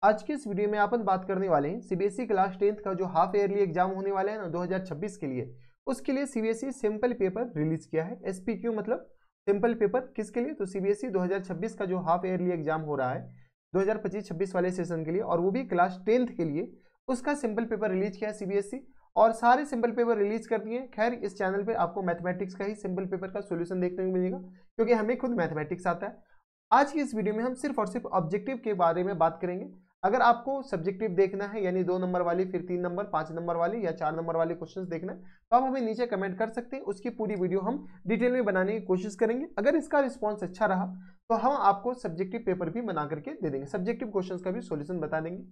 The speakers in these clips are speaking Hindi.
आज की इस वीडियो में अपन बात करने वाले हैं सीबीएसई क्लास 10th का जो हाफ ईयरली एग्जाम होने वाला है ना 2026 के लिए, उसके लिए सीबीएसई सिंपल पेपर रिलीज किया है। एसपीक्यू मतलब सिंपल पेपर किसके लिए, तो सीबीएसई 2026 का जो हाफ ईयरली एग्जाम हो रहा है 2025-26 वाले सेशन के लिए, और वो भी क्लास 10th के लिए, उसका सिंपल पेपर रिलीज किया है सीबीएसई। और सारे सिंपल पेपर रिलीज कर दिए। खैर इस चैनल पे आपको मैथमेटिक्स का ही सिंपल पेपर का सोल्यूशन देखने को मिलेगा, क्योंकि हमें खुद मैथमेटिक्स आता है। आज की इस वीडियो में हम सिर्फ और सिर्फ ऑब्जेक्टिव के बारे में बात करेंगे। अगर आपको सब्जेक्टिव देखना है, यानी 2 नंबर वाली, फिर 3 नंबर, 5 नंबर वाली या 4 नंबर वाले क्वेश्चंस देखना है, तो आप हमें नीचे कमेंट कर सकते हैं। उसकी पूरी वीडियो हम डिटेल में बनाने की कोशिश करेंगे। अगर इसका रिस्पॉन्स अच्छा रहा तो हम आपको सब्जेक्टिव पेपर भी बना करके दे देंगे, सब्जेक्टिव क्वेश्चन का भी सोल्यूशन बता देंगे।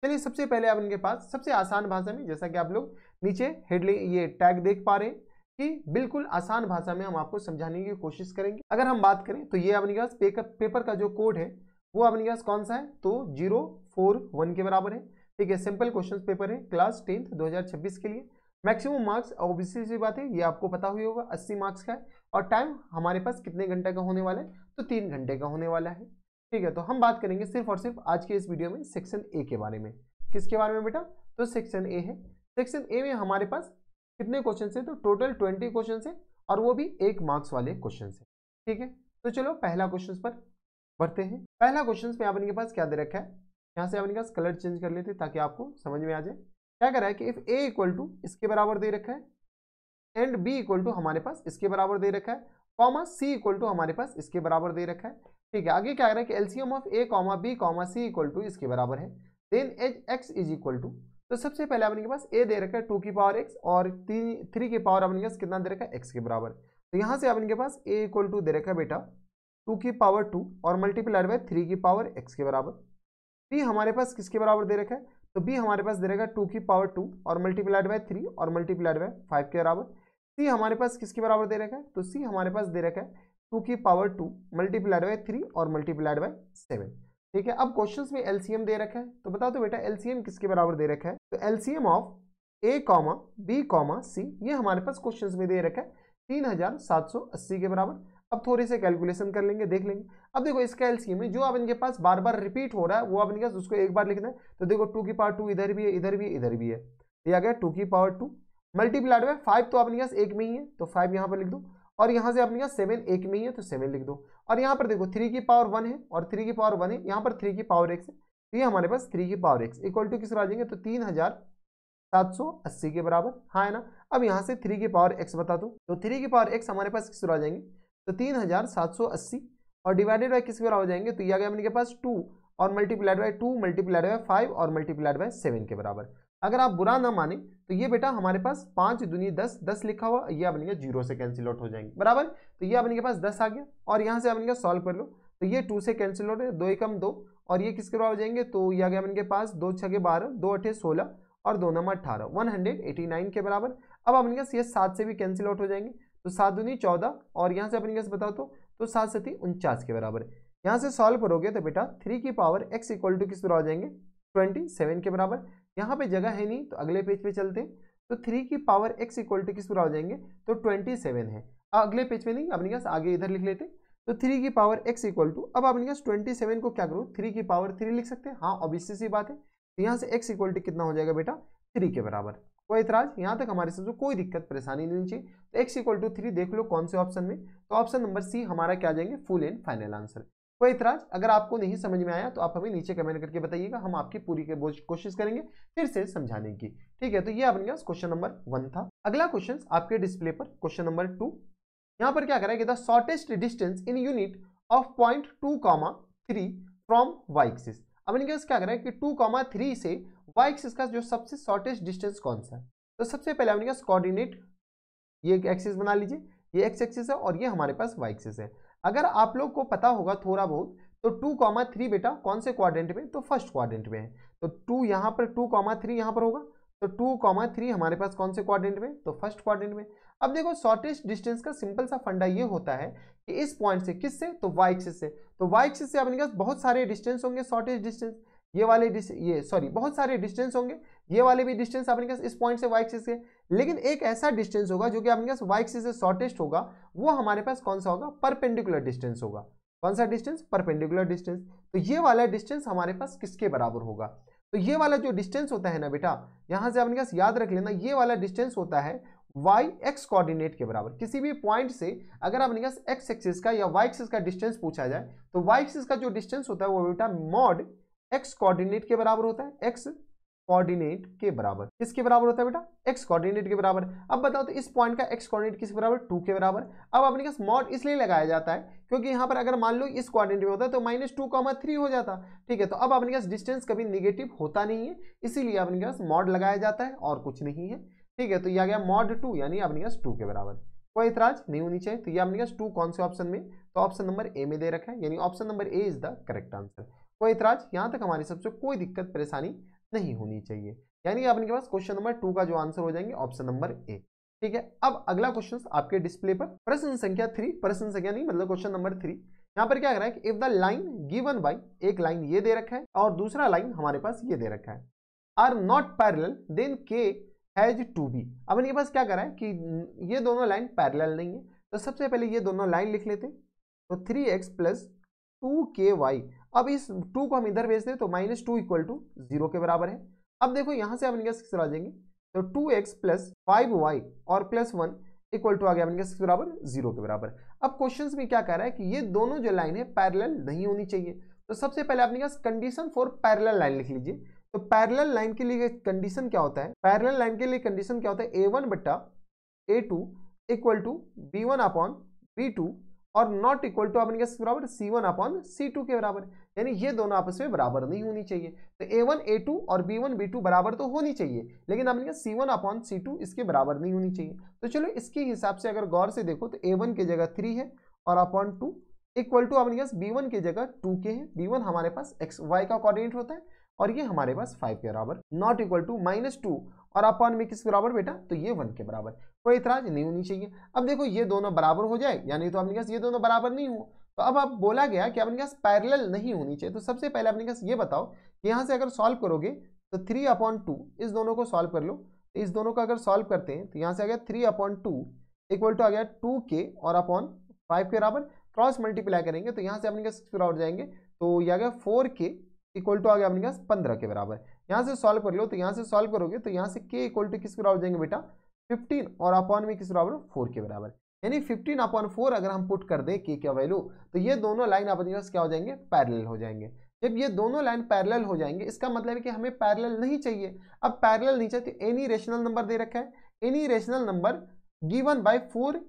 चलिए सबसे पहले आप इनके पास सबसे आसान भाषा में, जैसा कि आप लोग नीचे हेडलाइन ये टैग देख पा रहे हैं कि बिल्कुल आसान भाषा में हम आपको समझाने की कोशिश करेंगे। अगर हम बात करें तो ये अपने पास पेपर का जो कोड है वो अपने पास कौन सा है, तो 041 के बराबर है। ठीक है, सिंपल क्वेश्चन पेपर है क्लास 10th 2026 के लिए। मैक्सिमम मार्क्स ऑब्वियसली सी बात है, ये आपको पता हुई होगा 80 मार्क्स का है। और टाइम हमारे पास कितने घंटे का होने वाला है, तो 3 घंटे का होने वाला है। ठीक है, तो हम बात करेंगे सिर्फ और सिर्फ आज के इस वीडियो में सेक्शन ए के बारे में। किसके बारे में बेटा, तो सेक्शन ए है। सेक्शन ए में हमारे पास कितने क्वेश्चन है, तो टोटल 20 क्वेश्चन है, और वो भी 1 मार्क्स वाले क्वेश्चन है। ठीक है, तो चलो पहला क्वेश्चन पर बढ़ते हैं। पहला क्वेश्चन में आपके पास क्या दे रखा है, यहाँ से आपके पास कलर चेंज कर लेते ताकि आपको समझ में आ जाए। क्या कर रहा है कि इफ ए इक्वल टू इसके बराबर दे रखा है, एंड बी इक्वल टू हमारे पास इसके बराबर दे रखा है, कॉमा सी इक्वल टू हमारे पास इसके बराबर दे रखा है। ठीक है, आगे क्या कर रहा है कि LCM of A comma B comma C equal to इसके बराबर है, then as x is equal to, तो सबसे पहले अपने पास ए दे रखा है 2 की पावर एक्स, और 3 की पावर अपने पास कितना दे रखा है, एक्स के बराबर। तो यहाँ से अपने पास ए इक्वल टू दे रखा है बेटा 2 की पावर 2 और मल्टीप्लाइड बाय 3 की पावर x के बराबर। बी हमारे पास किसके बराबर दे रखा है, तो बी हमारे पास दे रखा है 2 की पावर 2 और मल्टीप्लाइड बाय 3 और मल्टीप्लाइड बाय 5 के बराबर। सी हमारे पास किसके बराबर दे रखा है, तो सी हमारे पास दे रखा है 2 की पावर 2 मल्टीप्लाइड बाय 3 और मल्टीप्लाइड बाय 7। ठीक है, अब क्वेश्चन में एलसीएम दे रखा है, तो बताओ तो बेटा एलसीएम किसके बराबर दे रखा है, तो LCM of A comma B comma C, ये हमारे पास क्वेश्चन में दे रखा है 3780 के बराबर। अब थोड़ी से कैलकुलेशन कर लेंगे, देख लेंगे। अब देखो इसका एलसीएम में जो अब इनके पास बार बार रिपीट हो रहा है वो अब इनके पास उसको एक बार लिखना है। तो देखो 2 की पावर 2 इधर भी है, इधर भी है, इधर भी है, ये आ गया 2 की पावर 2 मल्टीप्लाइड में 5, तो अपने पास एक में ही है तो 5 यहाँ पर लिख दो, और यहाँ से अपने पास 7 एक में ही है तो 7 लिख दो। और यहाँ पर देखो 3 की पावर 1 है और 3 की पावर 1 है, यहाँ पर 3 की पावर x है, तो ये हमारे पास 3 की पावर x इक्वल टू किस आ जाएंगे, तो 3780 के बराबर, हाँ है ना। अब यहाँ से 3 की पावर x बता दो, तो 3 की पावर x हमारे पास किस आ जाएंगे, तो 3780 और डिवाइडेड बाय किस बराबर हो जाएंगे, तो ये आ गया अपने पास 2 और मल्टीप्लाइड बाय 2 मल्टीप्लाइड बाय 5 और मल्टीप्लाइड बाय 7 के बराबर। अगर आप बुरा ना माने तो ये बेटा हमारे पास 5 दूनी 10, 10 लिखा हुआ, ये अपने 0 से कैंसिल आउट हो जाएंगे बराबर। तो ये अपने पास 10 आ गया, और यहाँ से अपने सॉल्व कर लो, तो ये 2 से कैंसिल आउट है, 2 एकम 2, और ये किसके बराबर हो जाएंगे, तो ये आ गया अपने पास 2 छके 12, 2 अठे 16 और 2 नंबर 18, 189 के बराबर। अब अपने पास ये 7 से भी कैंसिल आउट हो जाएंगे, तो 7 दूनी 14, और यहाँ से अपने पास बताओ तो 7 सती 49 के बराबर। यहाँ से सॉल्व करोगे तो बेटा 3 की पावर x इक्वल टू किस बराबर हो जाएंगे, 27 के बराबर। यहाँ पे जगह है नहीं तो अगले पेज पे चलते हैं, तो 3 की पावर x इक्वल टू किस बराबर हो जाएंगे, तो 27 है। अगले पेज पे नहीं, अपने पास आगे इधर लिख लेते, तो 3 की पावर x इक्वल टू, अब अपने पास 27 को क्या करो 3 की पावर 3 लिख सकते हैं, हाँ ऑब्वियसली सी बात है। तो यहाँ से x इक्वल टू कितना हो जाएगा बेटा, 3 के बराबर। कोई इतराज यहाँ तक हमारे से कोई दिक्कत परेशानी नहीं चाहिए। तो x इक्वल टू 3 देख लो कौन से ऑप्शन में, तो ऑप्शन नंबर सी हमारा क्या आ जाएंगे, फुल एंड फाइनल आंसर। कोई इतराज, अगर आपको नहीं समझ में आया तो आप हमें नीचे कमेंट करके बताइएगा, हम आपकी पूरी कोशिश करेंगे फिर से समझाने की। ठीक है, तो ये अपने पास क्वेश्चन नंबर 1 था। अगला क्वेश्चन आपके डिस्प्ले पर क्वेश्चन नंबर 2, यहाँ पर क्या करा है कि the shortest distance in unit of point 2,3 from Y axis. अब इनके पास क्या करा है कि 2,3 से वाई एक्सिस का जो सबसे शॉर्टेस्ट डिस्टेंस कौन सा है, तो सबसे पहले अपने पास कोऑर्डिनेट ये एक्सिस बना लीजिए, ये एक्स एक्सिस है और ये हमारे पास वाई एक्सिस है। अगर आप लोग को पता होगा थोड़ा बहुत तो 2,3 बेटा कौन से क्वाड्रेंट में, तो फर्स्ट क्वाड्रेंट में है, तो 2 यहाँ पर 2,3 यहाँ पर होगा, तो 2,3 हमारे पास कौन से क्वाड्रेंट में, तो फर्स्ट क्वाड्रेंट में। अब देखो शॉर्टेस्ट डिस्टेंस का सिंपल सा फंडा ये होता है कि इस पॉइंट से किस से, तो वाई एक्सिस से, तो वाई एक्सिस से अपने पास बहुत सारे डिस्टेंस होंगे शॉर्टेस्ट डिस्टेंस, ये वाले बहुत सारे डिस्टेंस होंगे, ये वाले भी डिस्टेंस अपने पास इस पॉइंट से वाई एक्सिस के, लेकिन एक ऐसा डिस्टेंस होगा जो कि अपने पास वाई एक्सिस से शॉर्टेस्ट होगा, वो हमारे पास कौन सा होगा, परपेंडिकुलर डिस्टेंस होगा। कौन सा डिस्टेंस, परपेंडिकुलर डिस्टेंस। तो ये वाला डिस्टेंस हमारे पास किसके बराबर होगा, तो ये वाला जो डिस्टेंस होता है ना बेटा, यहां से अपने पास याद रख लेना, ये वाला डिस्टेंस होता है y x कोऑर्डिनेट के बराबर। किसी भी पॉइंट से अगर अपने पास x एक्सिस का या y एक्सिस का डिस्टेंस पूछा जाए तो y एक्सिस का जो डिस्टेंस होता है वो बेटा मॉड x कोऑर्डिनेट के बराबर होता है, x कोऑर्डिनेट के बराबर। किसके बराबर होता है बेटा, x कोऑर्डिनेट के बराबर। अब बताओ तो इस पॉइंट का x कोऑर्डिनेट किसके बराबर, 2 के बराबर। अब अपने पास मॉड इसलिए लगाया जाता है क्योंकि यहाँ पर अगर मान लो इस कोऑर्डिनेट में होता है तो -2, 3 हो जाता, ठीक है। तो अब अपने पास डिस्टेंस कभी निगेटिव होता नहीं है, इसीलिए अपने पास मॉड लगाया जाता है और कुछ नहीं है, ठीक है। तो ये आ गया मॉड 2 यानी अपने पास 2 के बराबर। कोई इतराज नहीं होनी चाहिए। तो ये अपने पास 2 कौन से ऑप्शन में, तो ऑप्शन नंबर ए में दे रखा है, यानी option number A is the correct answer. कोई इतराज, यहाँ तक हमारी सबसे कोई दिक्कत परेशानी नहीं होनी चाहिए, यानी आपके पास क्वेश्चन नंबर 2 का जो आंसर हो जाएंगे ऑप्शन नंबर ए, ठीक है। अब अगला क्वेश्चन आपके डिस्प्ले पर प्रश्न संख्या 3, प्रश्न संख्या नहीं मतलब क्वेश्चन नंबर 3। यहाँ पर क्या कर रहा है कि if the line given by, एक लाइन ये दे रखा है और दूसरा लाइन हमारे पास ये दे रखा है, आर नॉट पैरेलल देन के हैज टू बी। अब इनके पास क्या कर रहा है कि ये दोनों लाइन पैरेलल नहीं है, तो सबसे पहले ये दोनों लाइन लिख लेते हैं। तो 3x + 2ky, अब इस 2 को हम इधर भेज दें तो -2 = 0 के बराबर है। अब देखो यहां से अपने किस आ जाएंगे, तो 2x + 5y और +1 = आ गया अपने किस बराबर, 0 के बराबर। अब क्वेश्चंस में क्या कह रहा है कि ये दोनों जो लाइन है पैरेलल नहीं होनी चाहिए, तो सबसे पहले अपने पास कंडीशन फॉर पैरेलल लाइन लिख लीजिए। तो पैरेलल लाइन के लिए कंडीशन क्या होता है, पैरेलल लाइन के लिए कंडीशन क्या होता है, a1/a2 = b1/b2 और नॉट इक्वल टू अपने बराबर c1/c2 के बराबर, यानी ये दोनों आपस में बराबर नहीं होनी चाहिए। तो a1 a2 और b1 b2 बराबर तो होनी चाहिए, लेकिन अपने c1/c2 इसके बराबर नहीं होनी चाहिए। तो चलो इसके हिसाब से अगर गौर से देखो तो a1 की जगह 3 है और अपॉन 2 इक्वल टू अपने b1 की जगह 2 के है। b1 हमारे पास x y का कोऑर्डिनेट होता है और ये हमारे पास 5 के बराबर, नॉट इक्वल टू -2 और अपॉन में किसके बराबर बेटा, तो ये 1 के बराबर। कोई इतराज नहीं होनी चाहिए। अब देखो ये दोनों बराबर हो जाए, यानी तो अपने पास ये दोनों बराबर नहीं हो, तो अब आप बोला गया कि अपने पास पैरेलल नहीं होनी चाहिए। तो सबसे पहले अपने पास ये बताओ कि यहाँ से अगर सॉल्व करोगे तो 3/2 इस दोनों को सॉल्व कर लो। इस दोनों को अगर सॉल्व करते हैं तो यहाँ से आ गया 3/2 इक्वल टू आ गया 2k और अपॉन 5 के बराबर। क्रॉस मल्टीप्लाई करेंगे तो यहाँ से अपने पास बराबर जाएंगे, तो ये आ गया 4k इक्वल टू आ गया अपने पास 15 के बराबर। यहाँ से सॉल्व कर लो, तो यहाँ से सॉल्व करोगे तो यहाँ से k इक्वल टू किस बराबर जाएंगे बेटा, 15 और अपॉन में किस बराबर, 4 के बराबर। यानी 15/4 अगर हम पुट कर दें k का वैल्यू, तो ये दोनों लाइन अपने पास क्या हो जाएंगे, पैरेलल हो जाएंगे। जब ये दोनों लाइन पैरेलल हो जाएंगे इसका मतलब है कि हमें पैरेलल नहीं चाहिए। अब पैरेलल नहीं चाहिए तो एनी रेशनल नंबर दे रखा है, any rational number given by 4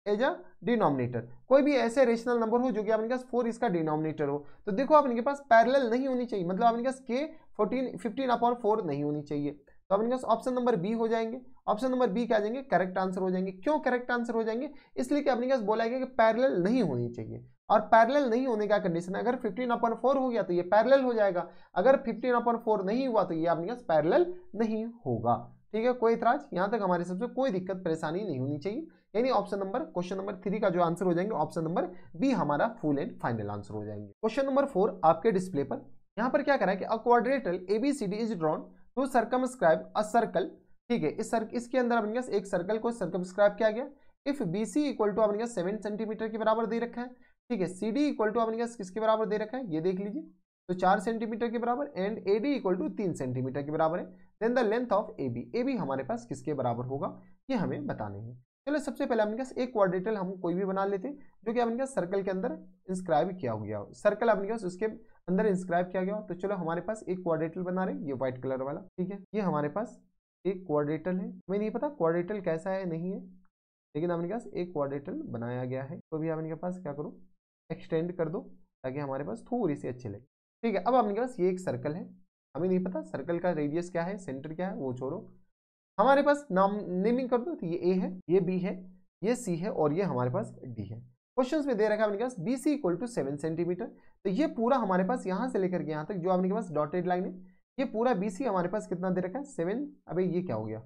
as a denominator, कोई भी ऐसे रेशनल नंबर हो जो कि आपके पास 4 इसका डिनोमिनेटर हो। तो देखो आपके पास पैरेलल नहीं होनी चाहिए, मतलब आपके पास k 15/4 नहीं होनी चाहिए। तो आपके पास ऑप्शन नंबर बी हो जाएंगे। ऑप्शन नंबर बी क्या आ जाएंगे, करेक्ट आंसर हो जाएंगे। क्यों करेक्ट आंसर हो जाएंगे, इसलिए कि अपने पास बोला गया कि पैरेलल नहीं होनी चाहिए, और पैरेलल नहीं होने का कंडीशन है अगर 15/4 हो गया तो ये पैरेलल हो जाएगा, अगर 15/4 नहीं हुआ तो ये अपने पास पैरेलल नहीं होगा, ठीक है। कोई इतराज, यहाँ तक हमारे सबसे कोई दिक्कत परेशानी नहीं होनी चाहिए, यानी ऑप्शन नंबर क्वेश्चन नंबर 3 का जो आंसर हो जाएंगे ऑप्शन नंबर बी हमारा फुल एंड फाइनल आंसर हो जाएंगे। क्वेश्चन नंबर 4 आपके डिस्प्ले पर, यहाँ पर क्या करा है कि a quadrilateral ABCD is drawn to circumscribe a circle, ठीक है। इसके अंदर अपने पास एक सर्कल को सर्कमस्क्राइब किया गया। इफ BC इक्वल टू अपने पास 7 सेंटीमीटर के बराबर दे रखा है, ठीक है। CD इक्वल टू अपने पास किसके बराबर दे रखा है, ये देख लीजिए, तो 4 सेंटीमीटर के बराबर, and AD equal to 3 centimetre के बराबर है। Then the length of AB हमारे पास किसके बराबर होगा, ये हमें बताने हैं। चलो सबसे पहले अपने पास एक क्वाड्रेटल हम कोई भी बना लेते हैं जो कि अपने पास सर्कल के अंदर इंस्क्राइब किया गया हो, सर्कल अपने पास उसके अंदर इंस्क्राइब किया गया हो। तो चलो हमारे पास एक क्वाड्रेटल बना रहे हैं, ये व्हाइट कलर वाला, ठीक है। ये हमारे पास एक क्वाड्रेटल है, हमें नहीं पता क्वाड्रेटल कैसा है नहीं है, लेकिन अपने पास एक क्वाड्रेटल बनाया गया है। तो भी अपने पास क्या करो, एक्सटेंड कर दो ताकि हमारे पास थोड़ी सी अच्छी लगे, ठीक है। अब अपने पास ये एक सर्कल है, हमें नहीं पता सर्कल का रेडियस क्या है, सेंटर क्या है, वो छोड़ो, हमारे पास नाम नेमिंग कर दो। तो ये A है, ये B है, ये C है और ये हमारे पास D है। क्वेश्चंस में दे रखा है अपने पास BC इक्वल टू 7 सेंटीमीटर, तो ये पूरा हमारे पास यहाँ से लेकर के यहाँ तक जो अपने पास डॉटेड लाइन है, ये पूरा BC हमारे पास कितना दे रखा है, 7। अबे ये क्या हो गया,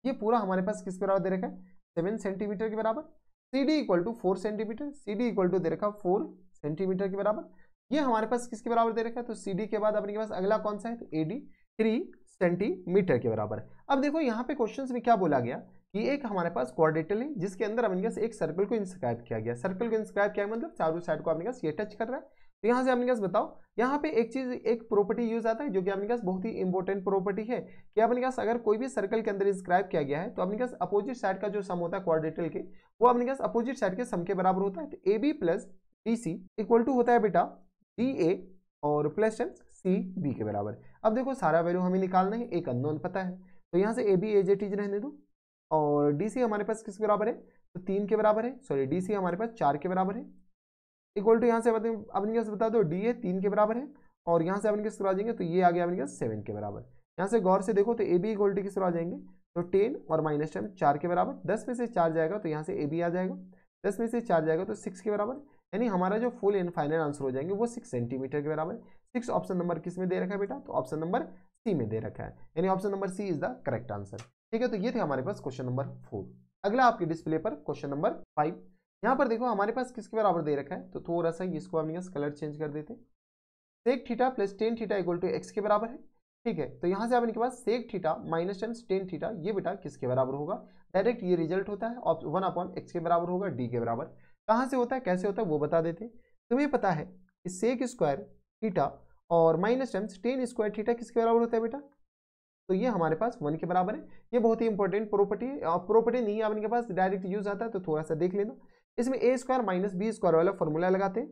ये पूरा हमारे पास किसके बराबर दे रखा है, 7 सेंटीमीटर के बराबर। CD equal to 4 centimetre, CD equal to दे रखा है 4 सेंटीमीटर के बराबर। ये हमारे पास किसके बराबर दे रखा है, तो CD के बाद अपने पास अगला कौन सा है, तो AD 3 सेंटीमीटर के बराबर। अब देखो यहाँ पे क्वेश्चंस में क्या बोला गया ये एक हमारे पास क्वाड्रेटल है जिसके अंदर अपने पास एक सर्कल को इंस्क्राइब किया गया। सर्कल को इंस्क्राइब किया मतलब चारों साइड को अपने पास ये टच कर रहा है। तो यहाँ से अपने पास बताओ, यहाँ पे एक चीज, एक प्रॉपर्टी यूज आता है जो कि अपने पास बहुत ही इंपॉर्टेंट प्रॉपर्टी है कि अपने पास अगर कोई भी सर्कल के अंदर इंस्क्राइब किया गया है तो अपने पास अपोजिट साइड का जो सम होता है क्वाड्रेटल के, वो अपने पास अपोजिट साइड के सम के बराबर होता है। तो A B plus D C equal to होता है बेटा डी ए और प्लस सी बी के बराबर। अब देखो सारा वैल्यू हमें निकालना है, एक अननोन पता है, तो यहाँ से A B as it is रहने दो और डी सी हमारे पास किसके बराबर है, तो 3 के बराबर है, सॉरी डी सी हमारे पास 4 के बराबर है, इक्वल टू यहाँ से अपने पास बता दो डी ए 3 के बराबर है और यहाँ से अपने किस तरह आ जाएंगे, तो ये आ गया अपने पास 7 के बराबर। यहाँ से गौर से देखो तो ए बी इक्वल टू किस तरह आ जाएंगे, तो 10 और माइनस 10 4 के बराबर, 10 में से 4 जाएगा तो यहाँ से ए बी आ जाएगा, 10 में से 4 जाएगा तो 6 के बराबर, यानी हमारा जो फुल एंड फाइनल आंसर हो जाएंगे वो 6 सेंटीमीटर के बराबर। 6 ऑप्शन नंबर किस में दे रखा है बेटा, तो ऑप्शन नंबर सी में दे रखा है, यानी option number C is the correct answer. ठीक है, तो ये थे हमारे पास क्वेश्चन नंबर 4। अगला आपके डिस्प्ले पर क्वेश्चन नंबर 5। यहाँ पर देखो हमारे पास किसके बराबर दे रखा है, तो थोड़ा सा इसको अपने कलर चेंज कर देते। Sec theta plus tan theta equal to x के बराबर है। ठीक है, तो यहाँ से आपके पास sec theta minus tan theta ये बेटा किसके बराबर होगा, डायरेक्ट ये रिजल्ट होता है 1/x के बराबर होगा डी के बराबर। कहाँ से होता है, कैसे होता है वो बता देते। तुम्हें पता है कि सेक स्क्वायर थीटा और माइनस टेन स्क्वायर थीटा किसके बराबर होता है बेटा, तो ये हमारे पास 1 के बराबर है। ये बहुत ही इंपॉर्टेंट प्रॉपर्टी है, प्रॉपर्टी नहीं है आपके पास, डायरेक्ट यूज आता है, तो थोड़ा सा देख लेना। इसमें A square minus B square वाला फॉर्मूला लगाते हैं,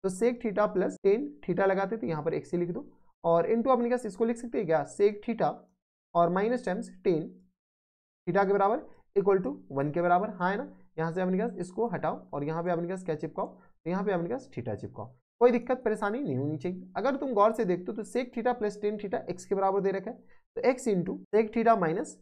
तो sec theta plus tan theta लगाते हैं, तो यहाँ पर एक्स लिख दो और इनटू अपने पास इसको लिख सकते हैं क्या, सेक थीटा और माइनस टेन थीटा के बराबर इक्वल टू 1 के बराबर। हाँ है ना, यहाँ से अपने पास इसको हटाओ और यहाँ पे अपने पास क्या चिपकाओ, तो यहाँ पे अपने पास थीटा चिपकाओ, कोई दिक्कत परेशानी नहीं होनी चाहिए। अगर तुम गौर से देखते हो तो sec theta plus tan theta x के बराबर दे रखा है, तो x into sec theta minus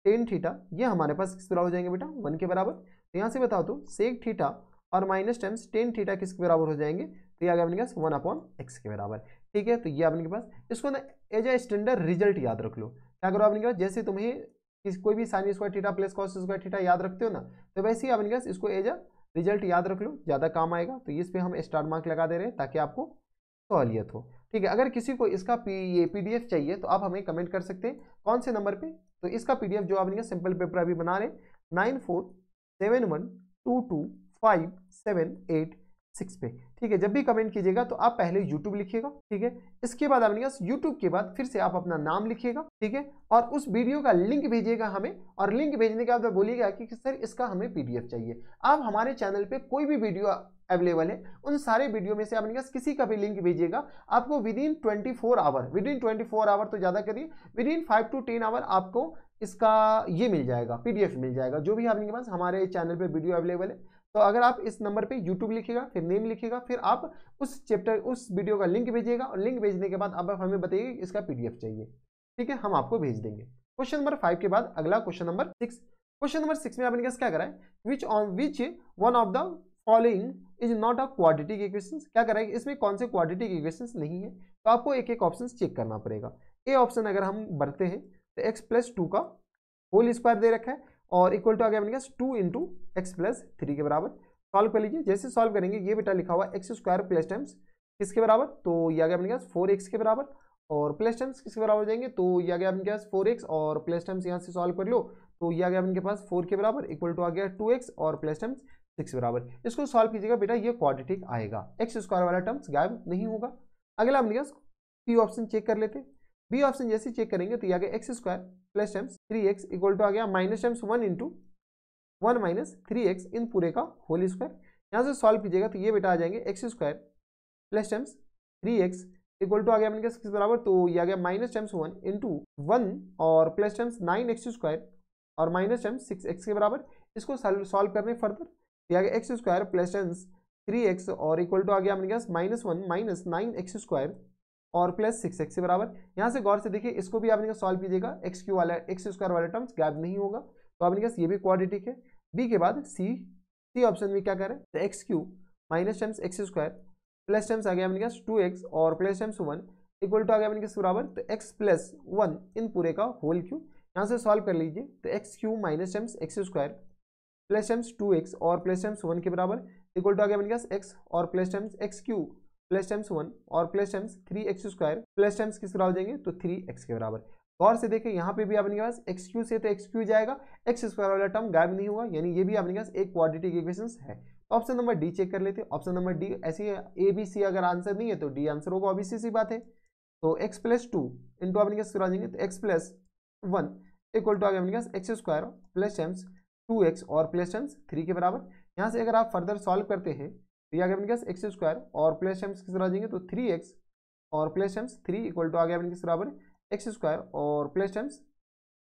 tan theta ये हमारे पास किस बराबर हो जाएंगे बेटा, 1 के बराबर। तो यहाँ से बताओ तो सेक थीटा और माइनस टेन थीटा किसके बराबर हो जाएंगे, तो ये आ गया अपने पास 1/x के बराबर। ठीक है, तो ये अपने पास इसको ना एज ए स्टैंडर्ड रिजल्ट याद रख लो। क्या करो अपने पास, जैसे तुम्हें कोई भी sine square theta plus cos square theta याद रखते हो ना, तो वैसे ही अपने पास इसको एज अ रिजल्ट याद रख लो, ज़्यादा काम आएगा। तो इस पे हम स्टार मार्क लगा दे रहे हैं ताकि आपको सहूलियत हो। ठीक है, अगर किसी को इसका ये पीडीएफ चाहिए तो आप हमें कमेंट कर सकते हैं, कौन से नंबर पे, तो इसका पीडीएफ जो आपने सिंपल पेपर अभी बना रहे 9471225786 पे। ठीक है, जब भी कमेंट कीजिएगा तो आप पहले YouTube लिखिएगा। ठीक है, इसके बाद आपने YouTube के बाद फिर से आप अपना नाम लिखिएगा। ठीक है, और उस वीडियो का लिंक भेजिएगा हमें, और लिंक भेजने के बाद बोलिएगा कि सर इसका हमें पीडीएफ चाहिए। आप हमारे चैनल पे कोई भी वीडियो अवेलेबल है, उन सारे वीडियो में से आपने किसी का भी लिंक भेजिएगा, आपको विदिन 24 आवर तो ज़्यादा करिए, विदिन 5 to 10 आवर आपको इसका ये मिल जाएगा, पीडीएफ मिल जाएगा, जो भी आपके पास हमारे चैनल पे वीडियो अवेलेबल है। तो अगर आप इस नंबर पे YouTube लिखिएगा, फिर नेम लिखिएगा, फिर आप उस चैप्टर उस वीडियो का लिंक भेजिएगा, और लिंक भेजने के बाद आप हमें बताइए इसका पीडीएफ चाहिए। ठीक है, हम आपको भेज देंगे। क्वेश्चन नंबर 5 के बाद अगला क्वेश्चन नंबर 6। क्वेश्चन नंबर 6 में आपने क्या करा है, which one of the following is not a quadratic equation. क्या करा है, इसमें कौन से क्वाड्रेटिक इक्वेशन नहीं है, तो आपको एक एक ऑप्शन चेक करना पड़ेगा। ए ऑप्शन अगर हम बढ़ते हैं तो एक्स प्लस 2 का होल स्क्वायर दे रखा है और इक्वल टू आ गया अपने पास 2 इंटू एक्स प्लस 3 के बराबर। सॉल्व कर लीजिए, जैसे सॉल्व करेंगे ये बेटा लिखा हुआ एक्स स्क्वायर प्लस टाइम्स किसके बराबर, तो ये आ गया अपने पास 4x के बराबर, और प्लस टाइम्स किसके बराबर हो जाएंगे, तो ये आ गया अपने पास 4x और प्लस टाइम्स यहाँ से सॉल्व कर लो, तो ये आ गया अपने पास 4 के बराबर इक्वल टू आ गया 2x और प्लस टाइम्स 6 बराबर। इसको सॉल्व कीजिएगा बेटा, ये क्वाड्रेटिक आएगा, एक्स स्क्वायर वाला टर्म्स गायब नहीं होगा। अगला अपने पास बी ऑप्शन चेक कर लेते। बी ऑप्शन जैसे चेक करेंगे तो ये आ गया x square plus times 3x equal to आ गया minus times 1 into 1 minus 3x इन पूरे का होल स्क्वायर। यहाँ से सॉल्व कीजिएगा तो ये बेटा आ जाएंगे x square plus times 3x equal to आ गया अपने किस बराबर, तो ये आ गया माइनस टाइम्स 1 इंटू 1 और प्लस टाइम्स 9x स्क्वायर और माइनस टाइम्स 6x के बराबर। इसको सॉल्व करने फर्दर, ये आ गया x square plus times 3x और इक्वल टू आ गया अपने पास माइनस 1 माइनस 9x स्क्वायर और प्लस 6x के बराबर। यहाँ से गौर से देखिए, इसको भी आपने सॉल्व कीजिएगा, एक्स स्क्वायर वाला टर्म्स गायब नहीं होगा, तो आपने ये भी क्वाड्रेटिक है। बी के बाद सी ऑप्शन में क्या करें, तो x cube minus times x square plus times आ गया अपने पास 2x और प्लस टाइम्स 1 इक्वल टू आ गया अपने पास बराबर, तो x प्लस 1 इन पूरे का होल क्यू। यहाँ से सॉल्व कर लीजिए, तो x cube minus times x square plus times 2x और प्लस टाइम्स 1 के बराबर इक्वल टू आ गया अपने पास x और plus times x Q plus टाइम्स 1 और plus times 3x square plus times किस बराबर हो जाएंगे, तो 3x के बराबर। गौर से देखें यहाँ पे भी अपने पास एक्स क्यू से तो एक्स क्यू जाएगा, एक्स स्क्वायर वाला टर्म गायब नहीं हुआ, यानी ये भी अपने पास एक क्वाड्रेटिक इक्वेशन है। तो ऑप्शन नंबर डी चेक कर लेते हैं। ऑप्शन नंबर डी ऐसी ए बी सी अगर आंसर नहीं है तो डी आंसर होगा, ऑब्वियसली सी बात है। तो एक्स प्लस टू इंटू अपने पास आ जाएंगे, तो x plus one equal to आ गया अपने पास x square plus times 2x और प्लस टाइम्स 3 के बराबर। यहाँ से अगर आप फर्दर सॉल्व करते हैं तो ये आ गया अपने पास एक्स स्क्वायर और प्लस टाइम्स किस तरह आ जाएंगे, तो 3x और प्लस टाइम्स 3 इक्वल टू आ गया अपने किस बराबर एक्स स्क्वायर और प्लस टाइम्स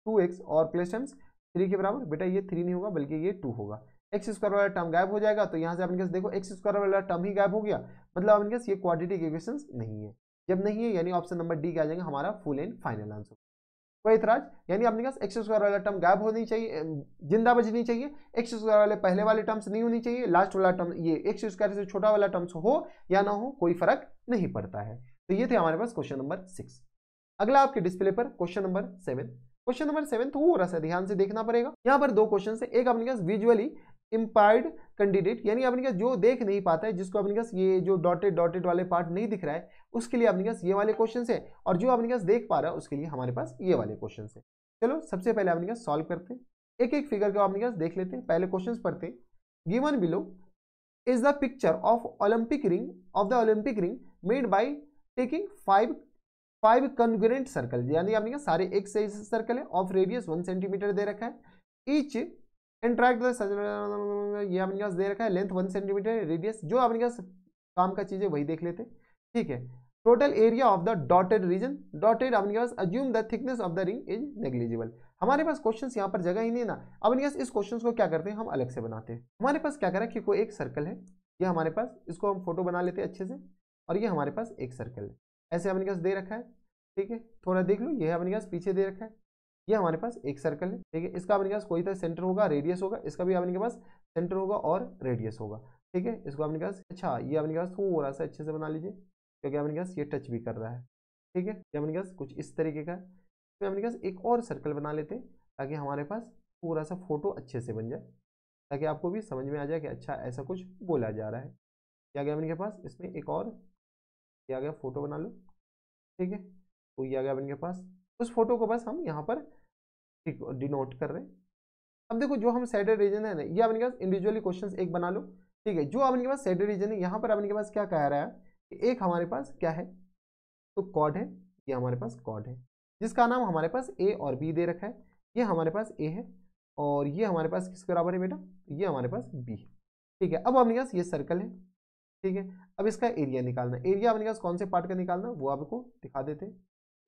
2x और प्लस टाइम्स 3 के बराबर। बेटा ये 3 नहीं होगा बल्कि ये 2 होगा, एक्स स्क्वायर वाला टर्म गायब हो जाएगा। तो यहाँ से अपने पास देखो एक्स स्क्वायर वाला टर्म ही गायब हो गया, मतलब अपने पास ये क्वाड्रेटिक इक्वेशन नहीं है। जब नहीं है यानी ऑप्शन नंबर डी क्या आ जाएगा हमारा फुल एंड फाइनल आंसर। कोई इतराज, यानी अपने पास एक्स स्क्वायर वाला टर्म गायब होनी चाहिए, जिंदा बचनी चाहिए। एक्स स्क्वायर वाले पहले वाले टर्म्स नहीं होनी चाहिए, लास्ट वाला टर्म ये एक्स स्क्वायर से छोटा वाला टर्म्स हो या ना हो कोई फर्क नहीं पड़ता है। तो ये थे हमारे पास क्वेश्चन नंबर 6। अगला आपके डिस्प्ले पर क्वेश्चन नंबर 7। क्वेश्चन नंबर 7 थोड़ा सा ध्यान से देखना पड़ेगा। यहाँ पर दो क्वेश्चन है, एक अपने पास विजुअली इम्पायर्ड कैंडिडेट, यानी अपने पास जो देख नहीं पाता है, जिसको अपने पास ये जो डॉटेड डॉटेड वाले पार्ट नहीं दिख रहा है, उसके लिए अपने पास ये वाले क्वेश्चन है, और जो अपने पास देख पा रहा है उसके लिए हमारे पास ये वाले क्वेश्चन है। चलो सबसे पहले अपने पास सॉल्व करते हैं, एक एक फिगर को अपने पास देख लेते हैं। पहले क्वेश्चन पढ़ते हैं। Given below is the picture of Olympic ring made by taking five congruent circle, यानी अपने पास सारे एक से सर्कल है, ऑफ रेडियस 1 सेंटीमीटर दे रखा है। ईच इंट्रैक्ट ये अपने पास दे रखा है, लेंथ 1 सेंटीमीटर, रेडियस जो अपने पास काम का चीज है वही देख लेते हैं। ठीक है, total area of the dotted region, dotted अपने पास assume the thickness of the ring is negligible. हमारे पास क्वेश्चंस यहाँ पर जगह ही नहीं ना, अपने पास इस क्वेश्चंस को क्या करते हैं हम अलग से बनाते हैं। हमारे पास क्या करा कि कोई एक सर्कल है, ये हमारे पास इसको हम फोटो बना लेते हैं अच्छे से, और ये हमारे पास एक सर्कल है ऐसे अपने पास दे रखा है। ठीक है, थोड़ा देख लो, ये अपने पास पीछे दे रखा है, ये हमारे पास एक सर्कल है। ठीक है, इसका अपने पास कोई तो सेंटर होगा, रेडियस होगा, इसका भी अपने पास सेंटर होगा और रेडियस होगा। ठीक है, इसको अपने पास अच्छा ये अपने पास थोड़ा सा अच्छे से बना लीजिए, क्योंकि अपने पास ये टच भी कर रहा है। ठीक है, ये अपने पास कुछ इस तरीके का है। तो अपने पास एक और सर्कल बना लेते हैं ताकि हमारे पास पूरा सा फोटो अच्छे से बन जाए, ताकि आपको भी समझ में आ जाए कि अच्छा ऐसा कुछ बोला जा रहा है। क्या गया अपने पास इसमें एक और ये आ गया फोटो बना लो। ठीक है, तो ये आ गया अपने पास, उस फोटो को बस हम यहाँ पर डिनोट कर रहे हैं। अब देखो जो हम सेडेड रीजन है ना, ये अपने पास इंडिविजुअली क्वेश्चंस एक बना लो। ठीक है, जो अपने पास सेडेड रीजन है, यहाँ पर अपने पास क्या कह रहा है कि एक हमारे पास क्या है तो कॉर्ड है, ये हमारे पास कॉर्ड है जिसका नाम हमारे पास ए और बी दे रखा है। ये हमारे पास ए है और ये हमारे पास किसके बराबर है बेटा, ये हमारे पास बी है। ठीक है, अब अपने पास ये सर्कल है। ठीक है, अब इसका एरिया निकालना, एरिया अपने पास कौन से पार्ट का निकालना वो आपको दिखा देते हैं।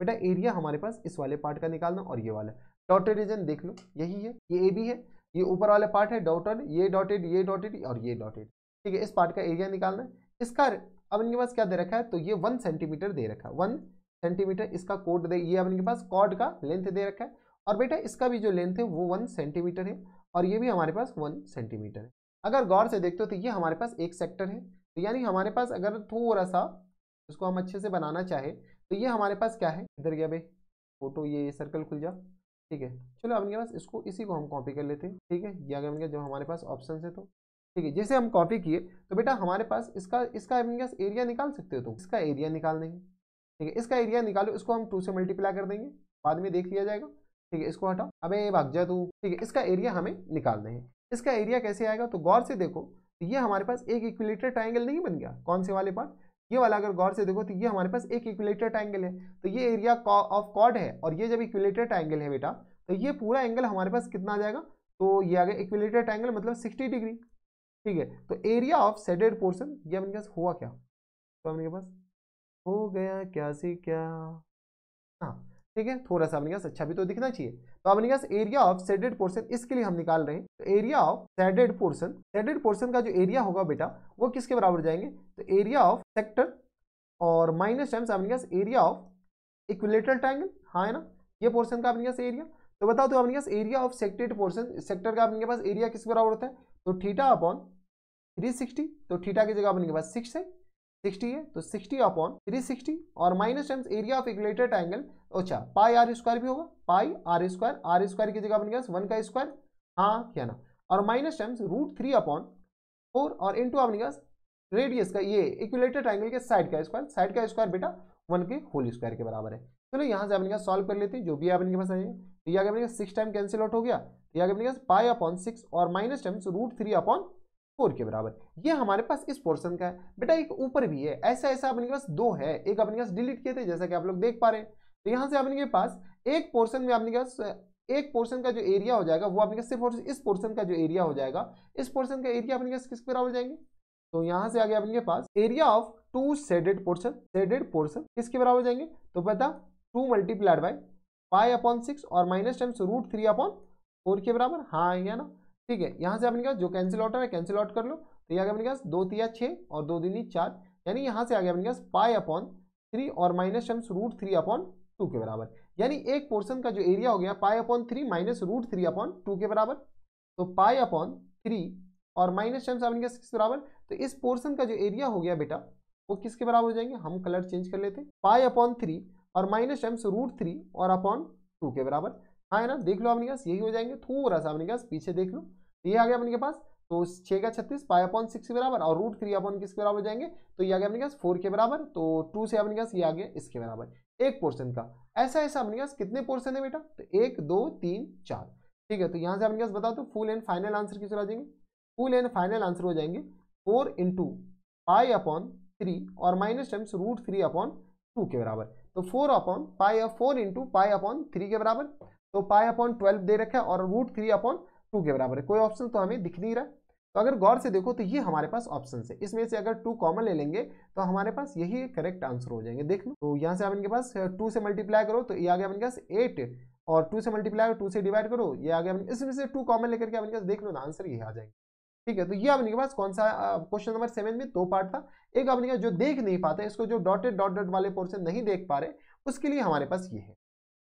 बेटा एरिया हमारे पास इस वाले पार्ट का निकालना और ये वाला डॉटेड रीजन देख लो यही है, ये ए बी है, ये ऊपर वाला पार्ट है डॉटेड, ये डॉटेड और ये डॉटेड। ठीक है, इस पार्ट का एरिया निकालना है। इसका अब इनके पास क्या दे रखा है तो ये 1 सेंटीमीटर दे रखा है, 1 सेंटीमीटर इसका कोड दे, ये अब इनके पास कॉर्ड का लेंथ दे रखा है, और बेटा इसका भी जो लेंथ है वो 1 सेंटीमीटर है, और ये भी हमारे पास 1 सेंटीमीटर है। अगर गौर से देखते हो तो ये हमारे पास एक सेक्टर है, तो यानी हमारे पास अगर थोड़ा सा इसको हम अच्छे से बनाना चाहे तो ये हमारे पास क्या है, इधर गया भाई फोटो, ये सर्कल खुल जा। ठीक है, चलो अपने पास इसको इसी को हम कॉपी कर लेते हैं। ठीक है, ये अगर जो हमारे पास ऑप्शन है तो ठीक है, जैसे हम कॉपी किए तो बेटा हमारे पास इसका अपने पास एरिया निकाल सकते हो, तो इसका एरिया निकालना है। ठीक है, इसका एरिया निकालो, इसको हम 2 से मल्टीप्लाई कर देंगे, बाद में देख लिया जाएगा। ठीक है, इसको हटाओ, अबे भाग जा तू। ठीक है, इसका एरिया हमें निकालना है। इसका एरिया कैसे आएगा तो गौर से देखो, ये हमारे पास एक इक्विलेटरल ट्रायंगल नहीं बन गया, कौन से वाले पार्ट, ये वाला अगर गौर से देखो तो ये हमारे पास एक इक्विलेटरल ट्रायंगल है, तो ये एरिया ऑफ कॉर्ड है, और ये जब इक्विलेटरल ट्रायंगल है बेटा तो ये पूरा एंगल हमारे पास कितना आ जाएगा, तो ये आ गया इक्विलेटरल ट्रायंगल मतलब 60 डिग्री। ठीक है, तो एरिया ऑफ शेडेड पोर्शन ये अपने पास हुआ क्या, तो अपने पास हो गया क्या से क्या, हाँ ठीक है, थोड़ा सा अपने पास अच्छा भी तो दिखना चाहिए। तो अपने पास एरिया ऑफ शेडेड पोर्शन इसके लिए हम निकाल रहे हैं, तो एरिया ऑफ शेडेड पोर्शन का जो एरिया होगा बेटा वो किसके बराबर जाएंगे, तो एरिया ऑफ सेक्टर और माइनस टाइम्स अपने पास एरिया ऑफ इक्विलेटरल ट्रायंगल, हाँ है ना, ये पोर्शन का अपने पास एरिया। तो बताओ तो अपने पास एरिया ऑफ सेक्टेड पोर्शन, सेक्टर का अपने पास एरिया किसके बराबर होता है, तो थीटा अपॉन 360, तो थीटा की जगह अपने पास 6 है, 60 है, तो 60 अपॉन 360 और minus times area of equilateral triangle, अच्छा पाई आर स्क्वायर भी होगा, पाई आर स्क्वायर की जगह अपने पास 1 का स्क्वायर, हाँ क्या ना, और माइनस टाइम्स √3 अपॉन 4 और इंटू अपने पास रेडियस का ये इक्विलेटरल ट्रायंगल के साइड का स्क्वायर बेटा 1 के होल स्क्वायर के बराबर है। चलो यहाँ से अपने पास सॉल्व कर लेते हैं, जो भी अपने पास आएगा। तो ये आगे अपने पास 6 टाइम कैंसिल आउट हो गया, तो ये आगे अपने पास पाई अपॉन 6 और माइनस टाइम्स √3/4 के बराबर। ये हमारे पास इस पोर्शन का है। बेटा एक ऊपर भी है, ऐसा ऐसा अपने पास दो है, एक अपने पास डिलीट किए थे जैसा कि आप लोग देख पा रहे हैं। तो यहाँ से अपने पास एक पोर्शन में अपने पास एक पोर्शन का जो एरिया हो जाएगा वो अपने पास सिर्फ इस पोर्शन का जो एरिया हो जाएगा, इस पोर्शन का एरिया अपने पास किसके बराबर हो जाएंगे। तो यहाँ से आगे अपने पास एरिया ऑफ 2 शेडेड पोर्शन किसके बराबर हो जाएंगे। तो बता 2 मल्टीप्लाइड बाय पाई अपॉन 6 और माइनस टाइम्स √3/4 के बराबर। हाँ आएगा ना, ठीक है। यहाँ से अपने पास जो कैंसिल आउट है कैंसिल आउट कर लो, तो ये आ गया अपने पास 2 तिया 6 और 2 दूनी 4, यानी यहाँ से आ गया अपने पास पाई अपॉन 3 और माइनस टाइम्स √3/2 के बराबर। यानी एक पोर्शन का जो एरिया हो गया पाई अपॉन 3 माइनस √3/2 के बराबर। तो पाई अपॉन 3 और माइनस टाइम्स अपने पास किसके बराबर, तो इस पोर्शन का जो एरिया हो गया बेटा वो किसके बराबर हो जाएंगे। हम कलर चेंज कर लेते हैं, पाई अपॉन 3 और माइनस टाइम्स √3 और अपॉन 2 के बराबर। हाँ है ना, देख लो अपने पास यही हो जाएंगे। थोड़ा सा अपने पास पीछे देख लो, ये आ गया अपने पास, तो 6 का 36 पाई अपॉन 6 के बराबर और √3 अपॉन किसके बराबर हो जाएंगे, तो ये आ गया अपने पास 4 के बराबर। तो 2 से अपने पास ये आ गया इसके बराबर एक पोर्शन का। ऐसा ऐसा अपने पास कितने पोर्शन है बेटा, तो 1 2 3 4, ठीक है। तो यहाँ से अपने पास बताओ तो फुल एंड फाइनल आंसर किस आ जाएंगे, फुल एंड फाइनल आंसर हो जाएंगे 4 इंटू पाई अपॉन 3 और माइनस टाइम्स √3/2 के बराबर। तो 4 इंटू पाई अपॉन 3 के बराबर, तो पाई अपॉन 12 दे रखा है और √3/2 के बराबर है। कोई ऑप्शन तो हमें दिख नहीं रहा। तो अगर गौर से देखो तो ये हमारे पास ऑप्शन है, इसमें से अगर 2 कॉमन ले लेंगे तो हमारे पास यही करेक्ट आंसर हो जाएंगे। देख लो, तो यहाँ से आप इनके पास 2 से मल्टीप्लाई करो तो ये आ गया अपने पास 8 और 2 से मल्टीप्लाई 2 से डिवाइड करो ये आ गया, इसमें से 2 कॉमन लेकर के अपने पास देख लो ना आंसर ये आ जाएगा। ठीक है, तो ये अपने के पास कौन सा क्वेश्चन नंबर 7 में 2 पार्ट था। एक अपने का जो देख नहीं पाते, इसको जो डॉटेड डॉट डॉट वाले पोर्शन नहीं देख पा रहे, उसके लिए हमारे पास ये है।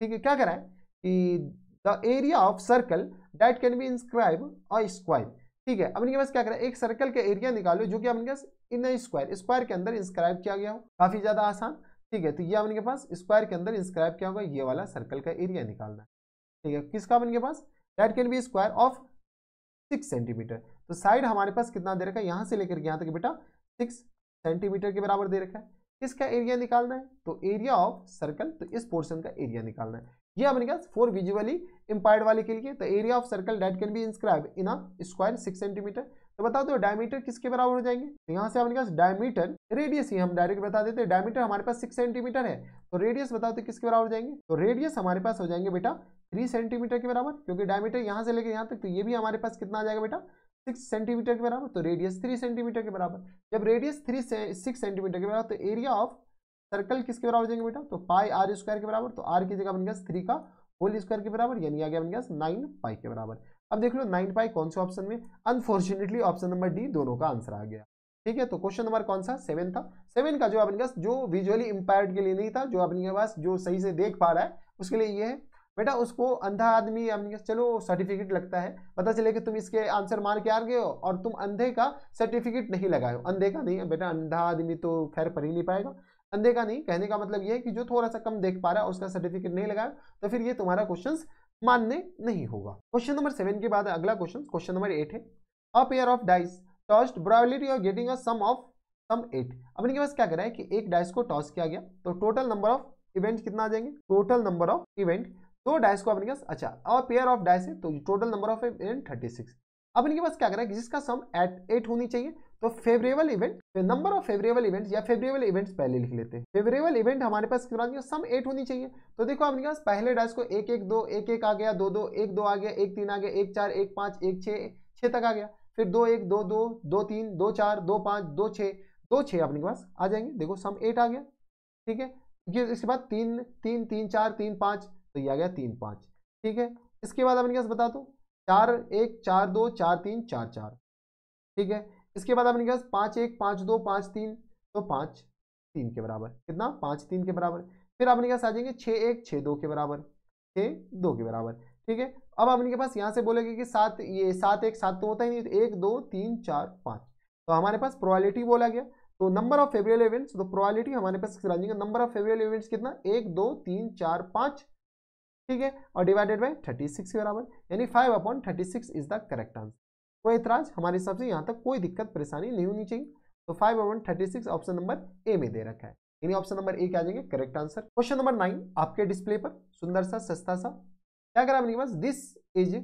ठीक है, क्या कह रहा है कि the area of circle that can B inscribe a square. ठीक है, अपने के पास क्या कह रहा है, एक सर्कल का एरिया निकालो जो कि अपने के पास इन अ स्क्वायर के अंदर इंस्क्राइब किया गया हो। काफी ज्यादा आसान। ठीक है, तो ये अपने के पास स्क्वायर के अंदर इंस्क्राइब किया होगा, ये वाला सर्कल का एरिया निकालना है। ठीक है, किसका अपने के पास, that can be square of 6 centimetre. तो साइड हमारे पास कितना दे रखा है, यहां से लेकर यहां तक बेटा 6 सेंटीमीटर के बराबर दे रखा है। किसका एरिया निकालना है, तो एरिया ऑफ सर्कल, तो इस पोर्शन का एरिया निकालना है। ये अपने पास फॉर विजुअली इंपायर्ड वाले के लिए, तो area of circle that can B inscribe in a square 6 centimetre. तो बता दो डायमीटर किसके बराबर हो जाएंगे, तो यहाँ से अपने पास डायमीटर, रेडियस ही हम डायरेक्ट बता देते हैं। डायमीटर हमारे पास 6 सेंटीमीटर है, तो रेडियस बताओ तो किसके बराबर हो जाएंगे, तो रेडियस हमारे पास हो जाएंगे बेटा 3 सेंटीमीटर के बराबर, क्योंकि डायमीटर यहाँ से लेकर यहाँ तक, तो ये भी हमारे पास कितना आ जाएगा बेटा 6 सेंटीमीटर के बराबर, तो रेडियस 3 सेंटीमीटर के बराबर। जब रेडियस 6 सेंटीमीटर के बराबर, तो एरिया ऑफ सर्कल किसके बराबर हो जाएंगे बेटा, तो पाई आर स्क्वायर के बराबर। तो आर की जगह बन गया 3 का होल स्क्वायर के बराबर, यानी आ गया बन गया 9 पाई के बराबर। अब देख लो 9 पाई कौन से ऑप्शन में, अनफॉर्चुनेटली ऑप्शन नंबर डी दोनों का आंसर आ गया। ठीक है, तो क्वेश्चन नंबर कौन सा 7 था। 7 का जो अपने पास जो विजुअली इंपायर्ड के लिए नहीं था, जो अपने पास जो सही से देख पा रहा है उसके लिए ये है बेटा। उसको अंधा आदमी अपने चलो सर्टिफिकेट लगता है, पता चले कि तुम इसके आंसर मार के आ गए हो और तुम अंधे का सर्टिफिकेट नहीं लगाए हो। अंधे का नहीं बेटा, अंधा आदमी तो खैर पढ़ ही नहीं पाएगा। अंधे का नहीं कहने का मतलब ये है कि जो थोड़ा सा कम देख पा रहा है उसका सर्टिफिकेट नहीं लगाया, तो फिर ये तुम्हारा क्वेश्चन मानने नहीं होगा। क्वेश्चन नंबर 7 के बाद अगला क्वेश्चन नंबर 8 है, a pair of dice tossed probability of getting a sum 8। अपने के पास क्या कर रहा है कि एक डाइस को टॉस किया गया, तो टोटल नंबर ऑफ इवेंट कितना आ जाएंगे, टोटल नंबर ऑफ इवेंट, दो डाइस को अपने पास, अच्छा अ पेयर ऑफ डाइस है तो टोटल नंबर ऑफ इवेंट 36। अपने के पास क्या कर रहा है कि जिसका सम 8 होनी चाहिए, तो favourable event, number of favourable events या फेवरेबल इवेंट्स पहले लिख लेते हैं। फेवरेबल इवेंट हमारे पास सम 8 होनी चाहिए, तो देखो अपने पास पहले डाइस को 1 1 2 1 1 आ गया, 2 2 1 2 आ गया, 1 3 आ गया, 1 4 1 5 1 6 तक आ गया, फिर 2 1 2 2 2 3 2 4 2 5 2 6 अपने पास आ जाएंगे। देखो सम 8 आ गया, ठीक है। ये इसके बाद 3 3 3 4 3 5, तो ये आ गया 3 5, ठीक है। इसके बाद अपने पास बता दो 4 1 4 2 4 3 4 4, ठीक है। इसके बाद अपने पास 5 1 5 2 5 3, तो 5 3 के बराबर, कितना 5 3 के बराबर। फिर अपने पास आ जाएंगे 6 1 6 2 के बराबर, 6 2 के बराबर, ठीक है। अब अपने के पास यहाँ से बोलेंगे कि 7 ये 7 1 7 तो होता ही नहीं, तो 1 2 3 4 5, तो हमारे पास प्रोबेबिलिटी बोला गया, तो नंबर ऑफ फेवरेबल इवेंट्स, तो प्रोबेबिलिटी हमारे पास नंबर ऑफ फेवरेबल इवेंट्स कितना 1 2 3 4 5, ठीक है, और डिवाइडेड बाय 36 के बराबर, यानी 5/36 इज द करेक्ट आंसर। कोई इतराज, हमारे हिसाब से यहाँ तक कोई दिक्कत परेशानी नहीं होनी चाहिए। तो 5/36 ऑप्शन नंबर ए में दे रखा है। यानी ऑप्शन नंबर ए क्या आ जाएंगे करेक्ट आंसर। क्वेश्चन नंबर 9 आपके डिस्प्ले पर सुंदर सा सस्ता सा क्या करा अपने पास, दिस इज,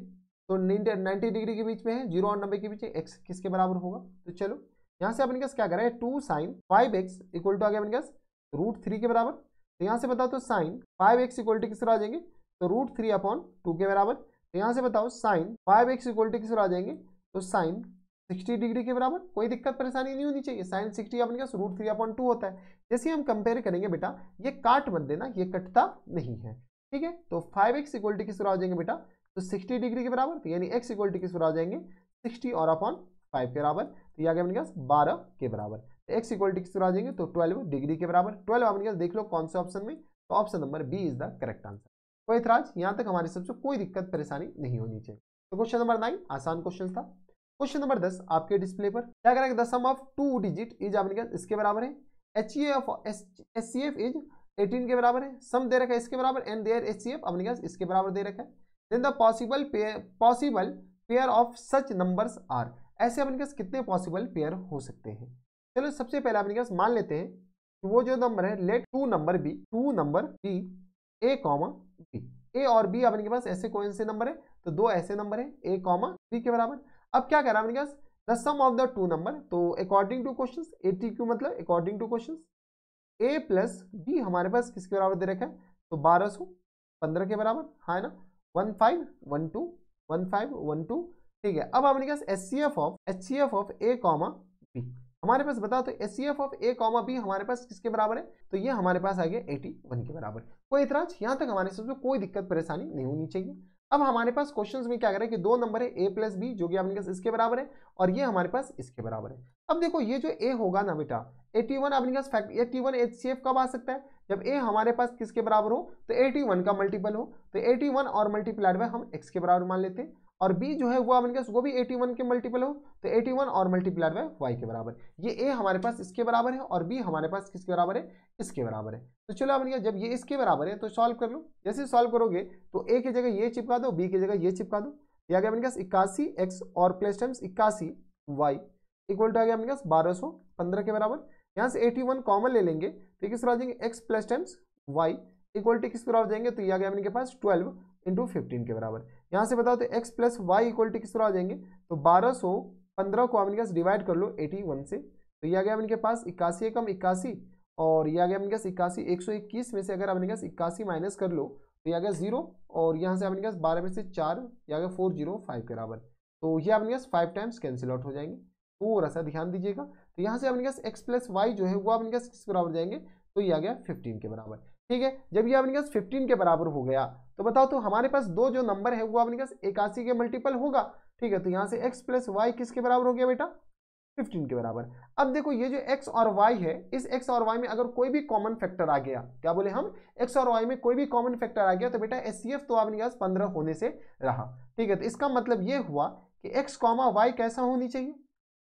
तो 90 डिग्री के बीच में है, 0 और 90 के बीच में, एक्स किसके बराबर होगा। तो चलो यहाँ से अपने पास क्या करा है, 2 sin 5x इक्वल टू आ गया अपने पास √3 के बराबर। तो यहाँ से बताओ तो sin 5x इक्वल टू किस तरह आ जाएंगे, तो √3/2 के बराबर। तो यहाँ से बताओ sin 5x इक्वल टू किस तरह आ जाएंगे, तो sin 60 डिग्री के बराबर। कोई दिक्कत परेशानी नहीं होनी चाहिए, sin 60 अपने पास √3/2 होता है। जैसे हम कंपेयर करेंगे बेटा, ये काट मत देना, ये कटता नहीं है, ठीक है। तो 5x इक्वल टू किस तरह आ जाएंगे बेटा, तो 60 डिग्री के बराबर, तो यानी x इक्वल टू किस तरह आ जाएंगे 60 और अपॉन 5 के बराबर। तो ये आ गया अपने पास 12 के बराबर। तो x इक्वल टू किस तरह आ जाएंगे, तो 12 डिग्री के बराबर। 12 अपने पास देख लो कौन से ऑप्शन में, तो option number B is the correct answer. कोई इतराज, यहाँ तक हमारे सबसे कोई दिक्कत परेशानी नहीं होनी चाहिए। तो क्वेश्चन नंबर 9 आसान क्वेश्चन था। क्वेश्चन नंबर 10 आपके डिस्प्ले पर क्या करेंगे, the sum of 2 digit is अपने पास इसके बराबर है, HCF इज 18 के बराबर है, सम दे रखा है इसके बराबर, एंड देयर HCF अपने पास इसके बराबर दे रखा है। Then the possible pair of such numbers are, ऐसे अपने पास कितने पॉसिबल पेयर हो सकते हैं। चलो सबसे पहले अपने पास मान लेते हैं कि वो जो नंबर है, लेट 2 नंबर बी ए कॉमा बी, ए और बी अपने पास ऐसे कौन से नंबर है, तो दो ऐसे नंबर है ए कॉमा बी के बराबर। अब क्या कह रहा है अपने पास, the sum of the 2 number, तो अकॉर्डिंग टू क्वेश्चन, ATQ मतलब according to question, A plus B हमारे पास किसके बराबर दे रखा है, तो 1215 के बराबर, हाँ है ना, 1512 ठीक है। अब अपने पास HCF of A comma B हमारे पास बताओ, तो HCF of A comma B हमारे पास किसके बराबर है, तो ये हमारे पास आ गया 81 के बराबर। कोई इतराज, यहाँ तक हमारे सबसे कोई दिक्कत परेशानी नहीं होनी चाहिए। अब हमारे पास क्वेश्चंस में क्या करें कि दो नंबर है ए प्लस बी जो कि अपने पास इसके बराबर है, और ये हमारे पास इसके बराबर है। अब देखो ये जो ए होगा ना बेटा, 81 अपने पास फैक्ट 81 HCF कब आ सकता है, जब ए हमारे पास किसके बराबर हो, तो 81 का मल्टीपल हो। तो 81 और मल्टीप्लाइड बाय हम x के बराबर मान लेते हैं, और b जो है वो अपने पास वो भी 81 के मल्टीपल हो, तो 81 और मल्टीप्लाइड बाय y के बराबर। ये a हमारे पास इसके बराबर है और b हमारे पास किसके बराबर है, इसके बराबर है। तो चलो अपने जब ये इसके बराबर है तो सॉल्व कर लो। जैसे सॉल्व करोगे तो a की जगह ये चिपका दो, b की जगह ये चिपका दो, ये आ गया अपने पास 81x और plus times 81y equal to आ गया अपने पास 1215 के बराबर। यहाँ से 81 कॉमन ले लेंगे तो किस तरह आ जाएंगे, x plus times y equal to किस तरह आ जाएंगे, तो ये आ गया अपने पास 12 इंटू 15 के बराबर। यहाँ से बताओ तो x plus Y equal to किस तरह आ जाएंगे, तो 1215 को अपने पास डिवाइड कर लो 81 से, तो ये आ गया अपने पास 81 एकम 81, और ये आ गया अपने पास 81, 121 में से अगर अपने पास 81 माइनस कर लो तो ये आ गया 0, और यहाँ से अपने पास 12 में से 4 ये आ गया 405 के बराबर। तो ये अपने पास 5 टाइम्स कैंसिल आउट हो जाएंगे, थोड़ा सा ध्यान दीजिएगा। तो यहाँ से अपने पास x प्लस वाई जो है वो अपने पास किस बराबर जाएंगे, तो ये आ गया 15 के बराबर। ठीक है, जब ये अपने पास 15 के बराबर हो गया तो बताओ तो हमारे पास दो जो नंबर है वो अपने पास 81 के मल्टीपल होगा। ठीक है, तो यहाँ से x प्लस वाई किसके बराबर हो गया बेटा, 15 के बराबर। अब देखो ये जो x और y है, इस x और y में अगर कोई भी कॉमन फैक्टर आ गया, क्या बोले हम, x और y में कोई भी कॉमन फैक्टर आ गया तो बेटा HCF तो अपने पास 15 होने से रहा। ठीक है, तो इसका मतलब ये हुआ कि x कॉमा वाई कैसा होनी चाहिए,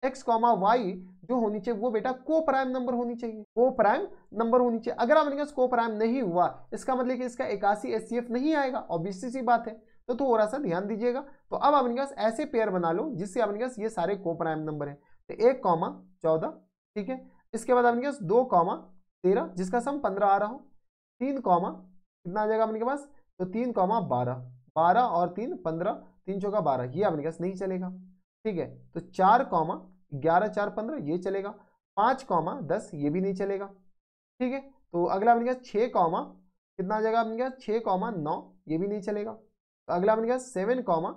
x कॉमा वाई जो होनी चाहिए वो बेटा को प्राइम नंबर होनी चाहिए, को प्राइम नंबर होनी चाहिए। अगर अपने पास को प्राइम नहीं हुआ इसका मतलब कि इसका 81 HCF नहीं आएगा, ऑब्वियस सी बात है। तो थोड़ा सा ध्यान दीजिएगा। तो अब अपने पास ऐसे पेयर बना लो जिससे अपने पास ये सारे को प्राइम नंबर है, तो 1,14, ठीक है। इसके बाद अपने पास 2,13 जिसका सम 15 आ रहा हो, 3, कितना आ जाएगा अपने पास, तो 3,12, 12 और 3 15, 3 चौका 12, ये अपने पास नहीं चलेगा। ठीक है, तो 4, 11, 4, 15 ये चलेगा, 5, 10 ये भी नहीं चलेगा। ठीक है, तो अगला अपने पास 6, कितना आ जाएगा अपने पास, 6, 9 ये भी नहीं चलेगा। तो अगला अपने पास 7,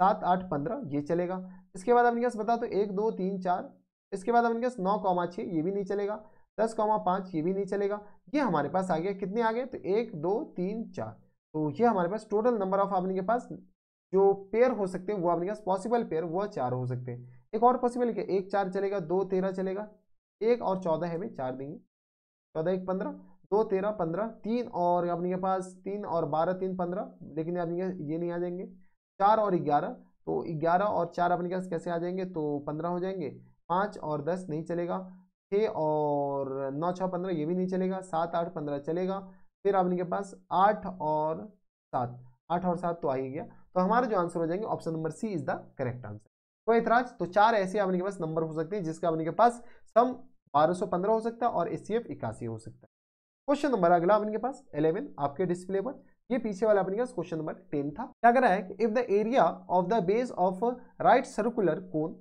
7, 8, 15 ये चलेगा। इसके बाद अपने पास बता तो 1, 2, 3, 4, इसके बाद अपने पास 9, 6 ये भी नहीं चलेगा, 10, 5 ये भी नहीं चलेगा। ये हमारे पास आ गया, कितने आ गए, तो 1, 2, 3, 4। तो ये हमारे पास टोटल नंबर ऑफ अपने के पास जो पेयर हो सकते हैं वो अपने पास पॉसिबल पेयर वो 4 हो सकते हैं। एक और पॉसिबल क्या, 1, 4 चलेगा, 2, 13 चलेगा, 1 और 14 है भाई, 4 देंगे, 14, 1, 15, 2, 13, 15, 3 और अपने के पास 3 और 12, 3, 15, लेकिन अपने ये नहीं आ जाएंगे, 4 और 11, तो 11 और 4 अपने पास कैसे आ जाएंगे, तो 15 हो जाएंगे, 5 और 10 नहीं चलेगा, 6 और 9, 6, 15 ये भी नहीं चलेगा, 7, 8, 15 चलेगा, फिर अपने के पास 8 और 7, 8 और 7 तो आ ही गया। तो हमारा जो आंसर हो जाएंगे option number C is the correct answer. कोई इतराज, तो 4 ऐसे अपने के पास नंबर हो सकते हैं जिसका अपने के पास सम 1215 हो सकता है और एचसीएफ 81 हो सकता है। क्वेश्चन नंबर अगला अपने पास 11 आपके डिस्प्ले पर, ये पीछे वाला अपने पास क्वेश्चन नंबर 10 था। क्या कर रहा है कि if the area of the base of right circular cone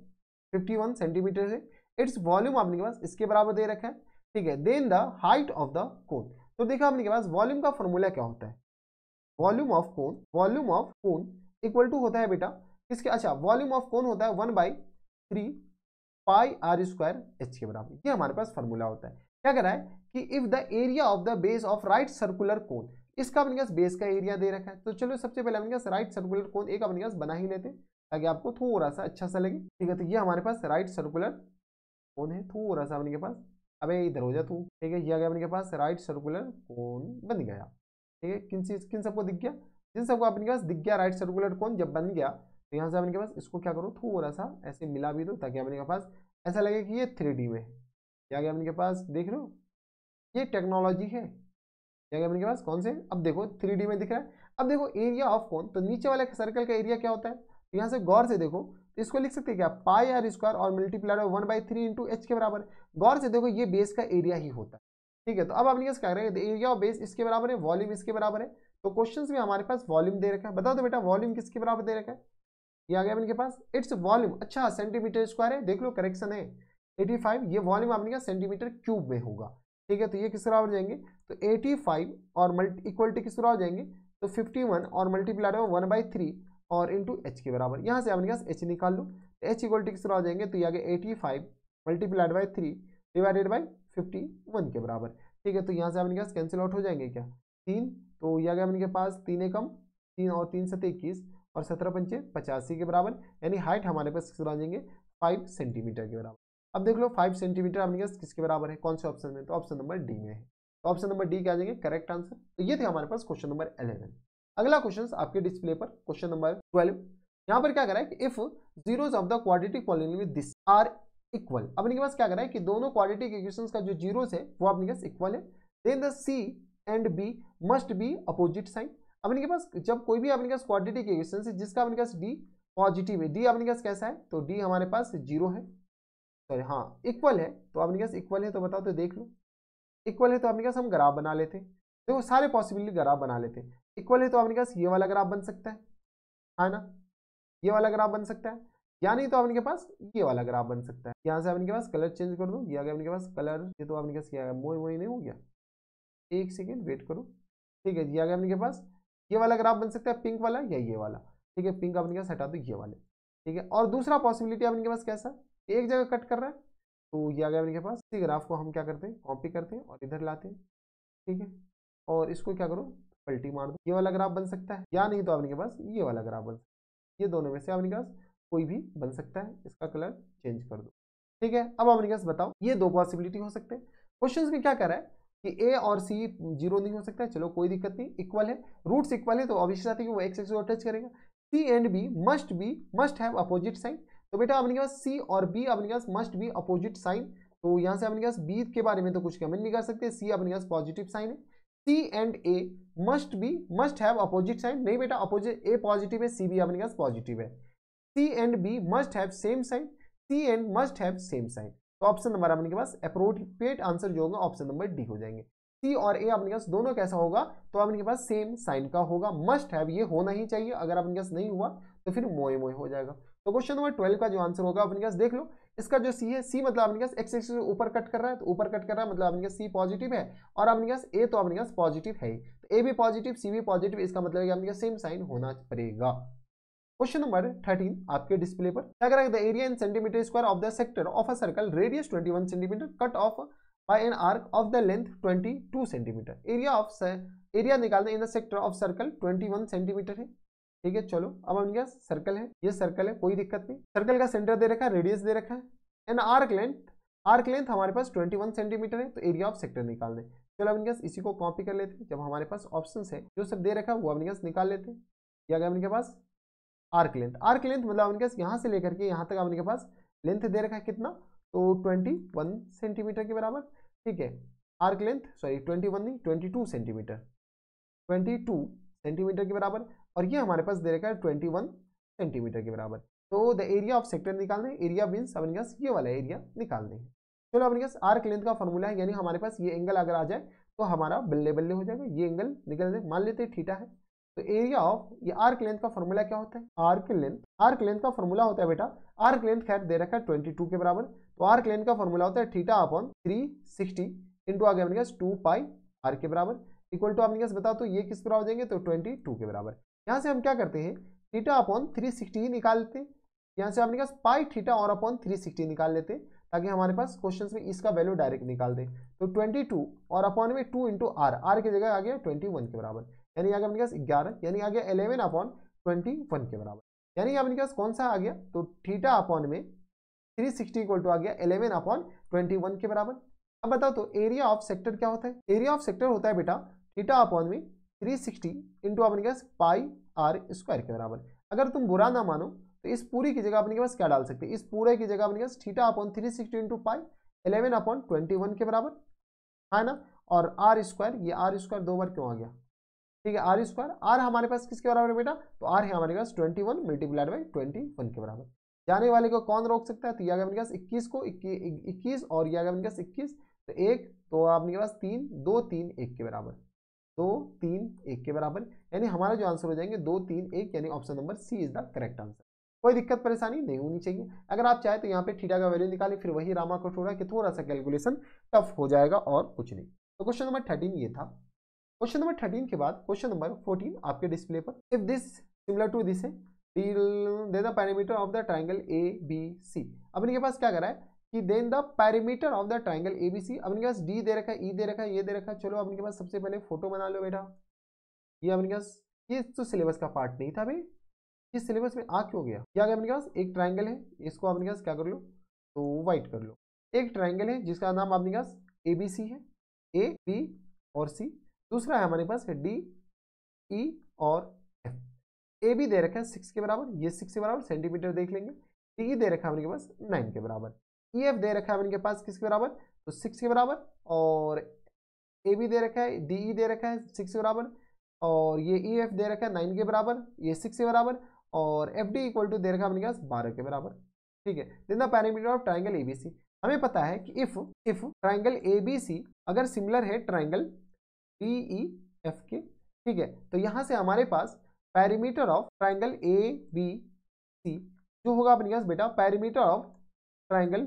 51 centimetre है, इट्स वॉल्यूम अपने पास इसके बराबर दे रखा है, ठीक है, then the height of the cone. तो देखा अपने पास वॉल्यूम का फॉर्मूला क्या होता है, volume of cone equal to होता है बेटा इसके, अच्छा वॉल्यूम ऑफ कोन होता है 1/3 पाई आर स्क्वायर एच के बराबर, ये हमारे पास फॉर्मूला होता है। क्या कर रहा है कि if the area of the base of right circular कोन, इसका अपने पास बेस का एरिया दे रखा है, तो चलो सबसे पहले अपने पास राइट सर्कुलर कोन एक अपने पास बना ही लेते हैं ताकि आपको थोड़ा सा अच्छा सा लगे, ठीक है। तो ये हमारे पास राइट सर्कुलर कोन है, थोड़ा सा अपने के पास, अबे इधर हो जा तू, ठीक है, ये आ गया अपने के पास राइट सर्कुलर कोन बन गया, ठीक है। किन सबको दिख गया, जिन सबको अपने पास दिख गया राइट सर्कुलर कोन जब बन गया, तो यहाँ से अपने के पास इसको क्या करो थोड़ा सा ऐसे मिला भी दो ताकि अपने के पास ऐसा लगे कि ये 3D में है। क्या गया अपने के पास, देख लो ये टेक्नोलॉजी है। क्या गया अपने के पास, कौन से, अब देखो 3D में दिख रहा है। अब देखो एरिया ऑफ कोन, तो नीचे वाले सर्कल का एरिया क्या होता है, तो यहाँ से गौर से देखो, तो इसको लिख सकते हैं क्या, पाई आर स्क्वायर और मल्टीप्लाइड 1/3 इंटू एच के बराबर। गौर से देखो ये बेस का एरिया ही होता है, ठीक है। तो अब अपने पास क्या करेंगे, एरिया ऑफ बेस इसके बराबर है, वॉल्यूम इसके बराबर है, तो क्वेश्चन में हमारे पास वॉल्यूम दे रखा है। बताओ तो बेटा वॉल्यूम किसके बराबर दे रखा है, ये आ गया अपने पास इट्स वॉल्यूम, अच्छा सेंटीमीटर स्क्वायर है, देख लो करेक्शन है 85, ये वॉल्यूम अपने का सेंटीमीटर क्यूब में होगा, ठीक है। तो ये किस बराबर जाएंगे, तो 85 और इक्वलिटी किस बराबर जाएंगे, तो 51 और मल्टीप्लाइड 1/3 और इंटू एच के बराबर, यहाँ से अपने पास एच निकाल लो, एच इक्वलिटी किस बराबर जाएंगे, तो ये आ गया 85 मल्टीप्लाइड बाई 3 डिवाइडेड बाई 51 के बराबर, ठीक है। तो यहाँ से अपने पास कैंसिल आउट हो जाएंगे क्या, 3, तो ये आ गया अपने पास 3 एकम 3 और 3 7 21 और 17 पंचे 85 के बराबर, यानी हाइट हमारे पास किस बराबर जाएंगे 5 सेंटीमीटर के बराबर। अब देख लो 5 सेंटीमीटर अपने पास किसके बराबर है, कौन से ऑप्शन में, तो ऑप्शन नंबर डी में है, तो ऑप्शन नंबर डी क्या आ जाएंगे करेक्ट आंसर। तो ये थे हमारे पास क्वेश्चन नंबर 11। अगला क्वेश्चन आपके डिस्प्ले पर क्वेश्चन नंबर 12, यहाँ पर क्या करा है कि if zeros of the quadratic polynomial with this are equal, अपने के पास क्या करा है कि दोनों क्वाड्रेटिक इक्वेशंस का जो जीरोस है वो अपने पास इक्वल है, then the C and B must be opposite sign. अपने के पास जब कोई भी अपने पास क्वाड्रेटिक इक्वेशन है जिसका अपने पास डी पॉजिटिव है, डी अपने पास कैसा है, तो डी हमारे पास 0 है, सॉरी हाँ इक्वल है, तो अपने पास इक्वल है, तो बताओ तो देख लो, इक्वल है तो अपने पास हम ग्राफ बना लेते, देखो सारे पॉसिबिलिटी ग्राफ बना लेते। इक्वल है तो अपने पास ये वाला ग्राफ बन सकता है ना, ये वाला ग्राफ बन सकता है, या नहीं तो अपने के पास ये वाला ग्राफ बन सकता है। यहाँ से अपने के पास कलर चेंज कर दो, ये आ गया अपने के पास कलर, ये तो अपने के पास क्या है मोई नहीं हो गया, एक सेकेंड वेट करो, ठीक है, ये आ गया अपने के पास ये वाला ग्राफ बन सकता है पिंक वाला या ये वाला, ठीक है, पिंक अपने के पास हटा दो ये वाले, ठीक है। और दूसरा पॉसिबिलिटी अपने के पास कैसा, एक जगह कट कर रहा है, तो ये आ गया अपने के पास, इसी ग्राफ को हम क्या करते हैं कॉपी करते हैं और इधर लाते हैं, ठीक है, और इसको क्या करो पलटी मार दो, ये वाला ग्राफ बन सकता है, या नहीं तो अपने के पास ये वाला ग्राफ बन सकता है, ये दोनों में से अपने के पास कोई भी बन सकता है, इसका कलर चेंज कर दो, ठीक है। अब अपने के पास बताओ ये दो पॉसिबिलिटी हो सकते हैं। क्वेश्चन में क्या कर रहा है कि ए और सी 0 नहीं हो सकता है, चलो कोई दिक्कत नहीं, इक्वल है, रूट्स इक्वल है तो ऑब्वियसली आती है कि वो एक्स एक्सिस को टच करेगा। C and B must have opposite sign, तो बेटा अपने पास सी और बी अपने पास मस्ट बी अपोजिट साइन, तो यहाँ से अपने पास बी के बारे में तो कुछ कमेंट नहीं कर सकते, सी अपने पास पॉजिटिव साइन है। C and A must have opposite sign, नहीं बेटा अपोजिट, ए पॉजिटिव है सी बी अपने पास पॉजिटिव है, C and B must have same sign, C and must have same sign, तो ऑप्शन नंबर अपने के पास अप्रोप्रिएट आंसर जो होगा ऑप्शन नंबर डी हो जाएंगे। सी और ए अपने पास दोनों कैसा होगा, तो अपने के पास सेम साइन का होगा, मस्ट हैव ये होना ही चाहिए, अगर अपने पास नहीं हुआ तो फिर मोए मोए हो जाएगा। तो क्वेश्चन नंबर 12 का जो आंसर होगा अपने पास देख लो, इसका जो सी है, सी मतलब अपने पास एक्स एक्सिस ऊपर कट कर रहा है, तो ऊपर कट कर रहा है मतलब अपने पास सी पॉजिटिव है, और अपने पास ए तो अपने पास पॉजिटिव है, तो ए भी पॉजिटिव सी भी पॉजिटिव, इसका मतलब है कि अपने पास सेम साइन होना पड़ेगा। क्वेश्चन नंबर 13 आपके डिस्प्ले पर क्या करेंगे, the area in centimetre square of the sector of a circle radius 21 centimetre cut off by an arc of the length 22 centimetre, area निकालना in the sector of circle 21 centimetre है, ठीक है। चलो अब अपने पास सर्कल है, ये सर्कल है, कोई दिक्कत नहीं, सर्कल का सेंटर दे रखा है, रेडियस दे रखा है, एन आर्क लेंथ हमारे पास 21 सेंटीमीटर है, तो एरिया ऑफ सेक्टर निकालने। चलो अपने पास इसी को कॉपी कर लेते हैं, जब हमारे पास ऑप्शन है जो सब दे रखा है वो अपने पास निकाल लेते हैं। या गया अपने पास आर्क लेंथ मतलब अपने पास यहाँ से लेकर के यहाँ तक अपने के पास लेंथ दे रखा है कितना, तो 21 सेंटीमीटर के बराबर, ठीक है। आर्क लेंथ 21 नहीं 22 सेंटीमीटर, 22 सेंटीमीटर के बराबर, और ये हमारे पास दे रखा है 21 सेंटीमीटर के बराबर। तो द एरिया ऑफ सेक्टर निकालना है, एरिया मीन्स अपने पास ये वाला एरिया निकालना है, चलो अपने पास आर्क लेंथ का फॉर्मूला है, यानी हमारे पास ये एंगल अगर आ जाए तो हमारा बल्ले बल्ले हो जाएगा, ये एंगल निकल जाए, मान लेते हैं थीटा है। तो एरिया ऑफ ये आर्क लेंथ का फॉर्मूला क्या होता है, आर्क लेंथ का फॉर्मूला होता है बेटा, आर्क लेंथ खैर दे रखा है 22 के बराबर, तो आर्क लेंथ का फॉर्मूला होता है थीटा अपॉन 360 इंटू आ गया अपने पास 2 पाई आर के बराबर, इक्वल टू आपने बताओ तो ये किस बराबर हो जाएंगे, तो 22 के बराबर। यहाँ से हम क्या करते हैं, थीटा अपॉन 360 ही निकाल लेते हैं, यहाँ से आपने पाई थीटा और अपॉन 360 निकाल लेते हैं, ताकि हमारे पास क्वेश्चन में इसका वैल्यू डायरेक्ट निकाल दे। तो 22 और अपॉन में 2 इंटू आर की जगह आ गया 21 के बराबर, यानी आ गया अपने पास 11, यानी आ गया 11 अपॉन 21 के बराबर, यानी अपने पास कौन सा आ गया, तो थीटा अपॉन में 360 इक्वल टू आ गया 11 अपॉन 21 के बराबर। अब बताओ तो एरिया ऑफ सेक्टर क्या होता है, एरिया ऑफ सेक्टर होता है बेटा थीटा अपॉन में 360 इंटू अपने पास पाई आर स्क्वायर के बराबर। अगर तुम बुरा ना मानो तो इस पूरी की जगह अपने के पास क्या डाल सकते हैं, इस पूरे की जगह अपने पास theta upon 360 into pi 11 upon 21 के बराबर है ना, और आर स्क्वायर, ये आर स्क्वायर 2 बार क्यों आ गया, ठीक है, आर स्क्वायर, आर हमारे पास किसके बराबर है बेटा, तो आर है हमारे पास 21 मल्टीप्लाइड बाई 21 के बराबर। जाने वाले को कौन रोक सकता है, तो ये आ गया अपने पास 21 को 21 और ये आ गया अपने पास 21, तो एक तो आपके पास 3 2 3 1 के बराबर, 2 3 1 के बराबर, यानी हमारा जो आंसर हो जाएंगे 2 3 1, यानी option number C is the correct answer. कोई दिक्कत परेशानी नहीं होनी चाहिए। अगर आप चाहे तो यहाँ पे थीटा का वैल्यू निकालें, फिर वही रामा कठोरा कि थोड़ा सा कैलकुलेशन टफ हो जाएगा और कुछ नहीं। तो क्वेश्चन नंबर 13 ये था। क्वेश्चन नंबर 13 के बाद क्वेश्चन नंबर 14 आपके डिस्प्ले पर, if this similar to this है, they the parameter of the triangle A B C. अब इनके पास क्या करा है कि then the parameter of the triangle A B C, अब इनके पास डी दे रखा है, ई दे रखा है, ये दे रखा है। चलो अब इनके पास सबसे पहले फोटो बना लो बेटा, ये अब इनके पास, ये तो सिलेबस का पार्ट नहीं था भाई, ये सिलेबस में आ क्यों गया, क्या गया अपने पास एक ट्राइंगल है, इसको अपने पास क्या कर लो, तो वाइट कर लो। एक ट्राइंगल है जिसका नाम अपने पास ए बी सी है, ए बी और सी। दूसरा है हमारे पास डी ई और एफ। ए बी दे रखा है 6 के बराबर, ये 6 के बराबर सेंटीमीटर देख लेंगे। डी दे रखा है अपने पास 9 के बराबर। ई एफ दे रखा है अपने पास किसके बराबर, तो 6 के बराबर, और ए बी दे रखा है, डी ई दे रखा है 6 के बराबर, और ये ई एफ दे रखा है 9 के बराबर, ये 6 के बराबर, और एफ डी इक्वल टू दे रखा है अपने पास 12 के बराबर। ठीक है, then the parameter of triangle ABC. हमें पता है कि इफ ट्राइंगल एबीसी अगर सिमिलर है ट्राइंगल डीई एफ के, ठीक है, तो यहां से हमारे पास parameter of triangle A B C जो होगा अपने पास बेटा, parameter of triangle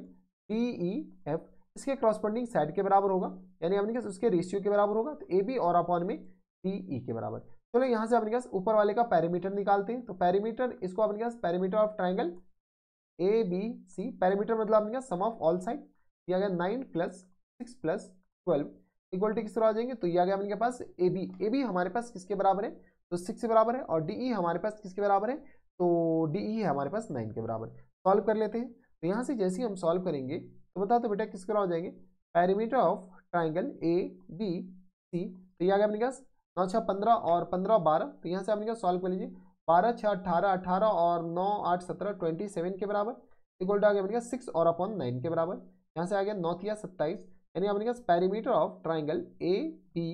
DE F इसके क्रॉसपोंडिंग साइड के बराबर होगा, यानी अपने पास उसके रेशियो के बराबर होगा। तो ए बी और अपॉन में डीई के बराबर। चलो यहाँ से अपने पास ऊपर वाले का पैरामीटर निकालते हैं। तो पैरामीटर, इसको अपने पास parameter of triangle A B C, parameter मतलब अपने पास सम ऑफ ऑल साइड, ये आ गया 9 + 6 + 12 इक्वल टू किस तरह आ जाएंगे, तो ये आ गया अपने पास ए बी हमारे पास किसके बराबर है, तो 6 के बराबर है, और डीई हमारे पास किसके बराबर है, तो डीई है हमारे पास 9 के बराबर। सॉल्व कर लेते हैं। तो यहाँ से जैसे ही हम सॉल्व करेंगे तो बताओ तो बेटा किसके बराबर हो जाएंगे, parameter of triangle A B C, तो ये आ गया अपने पास 9 6 15 और 15 12, तो यहाँ से अपने सॉल्व कर लीजिए, 12 6 18 18 और 9 8 17 27 के बराबर, इक्वल टू आ गया अपने 6 और अपॉन 9 के बराबर। यहाँ से आ गया 9 × 27, यानी अपने पास parameter of triangle A B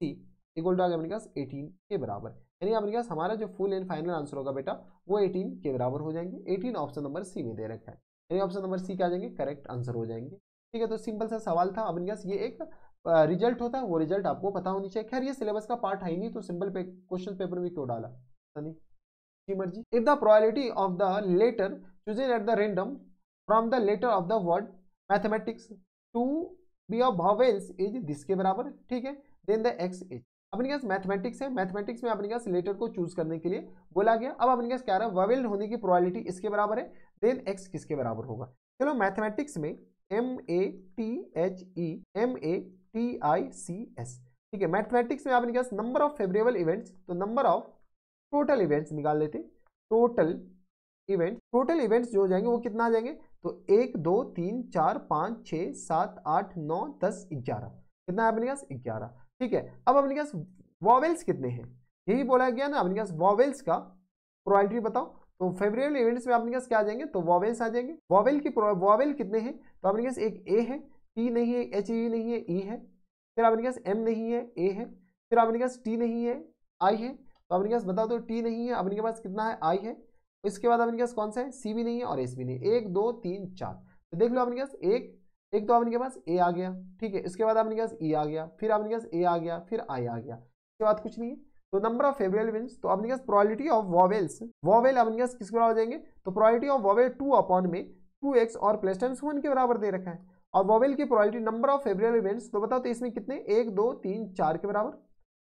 C equal to आ गया अपने पास 18 के बराबर, यानी अपने पास हमारा जो फुल एंड फाइनल आंसर होगा बेटा वो 18 के बराबर हो जाएंगे। 18 ऑप्शन नंबर सी में दे रखा है, यानी ऑप्शन नंबर सी क्या आ जाएंगे, करेक्ट आंसर हो जाएंगे। ठीक है, तो सिंपल सा सवाल था। अपने पास ये एक रिजल्ट होता है, वो रिजल्ट आपको पता होनी चाहिए। खैर ये सिलेबस का पार्ट है ही नहीं, तो सिंपल क्वेश्चन पेपर में क्यों डाला, नहीं मर्जी। If the probability of the letter chosen at the random from the letter of the word mathematics to be of vowels is this के बराबर, ठीक है, then the x is। अपने पास मैथमेटिक्स है, मैथमेटिक्स में अपने पास लेटर को चूज करने के लिए बोला गया। अब अपने पास क्या रहा है, वॉवेल होने की प्रोबेबिलिटी इसके बराबर है, देन x किसके बराबर होगा। चलो मैथमेटिक्स में MATHEMATICS, ठीक है, मैथमेटिक्स में अपने पास नंबर ऑफ फेवरेबल इवेंट्स, तो नंबर ऑफ टोटल इवेंट्स निकाल लेते। टोटल इवेंट्स जो हो जाएंगे वो कितना आ जाएंगे, तो 1 2 3 4 5 6 7 8 9 10 11, कितना है अपने पास 11। ठीक है, अब अपने पास वॉवेल्स कितने हैं, यही बोला गया ना, अपने पास वॉवेल्स का प्रोबेबिलिटी बताओ। तो फेवरेबल इवेंट्स में अपने पास क्या आ जाएंगे, तो वॉवेल्स आ जाएंगे। वॉवेल कितने हैं, तो अपने पास एक ए है, टी नहीं है, एच ई नहीं है, ई है, फिर अपने पास एम नहीं है, ए है, फिर अपने पास टी नहीं है, आई है। तो अपने पास बताओ तो टी नहीं है, अपने पास कितना है, आई है। इसके बाद अपने पास कौन सा है, सी भी नहीं है और एस भी नहीं है, 1 2 3 4। तो देख लो अपने पास एक तो आपके पास ए आ गया, ठीक है, इसके बाद आपके पास ई आ गया, फिर आपके पास ए आ गया, फिर आई आ गया, इसके बाद कुछ नहीं है। तो नंबर ऑफ फेवरेबल मीन्स, तो आपके पास प्रोबेबिलिटी ऑफ वॉवेल्स, वॉवेल आपके पास किसके बराबर देंगे, तो प्रोबेबिलिटी ऑफ वॉवेल 2 अपॉन में 2x और प्लस टाइम्स 1 के बराबर दे रखा है। और वॉवेल की probability number of favourable events, तो बताओ तो इसमें कितने, 1 2 3 4 के बराबर,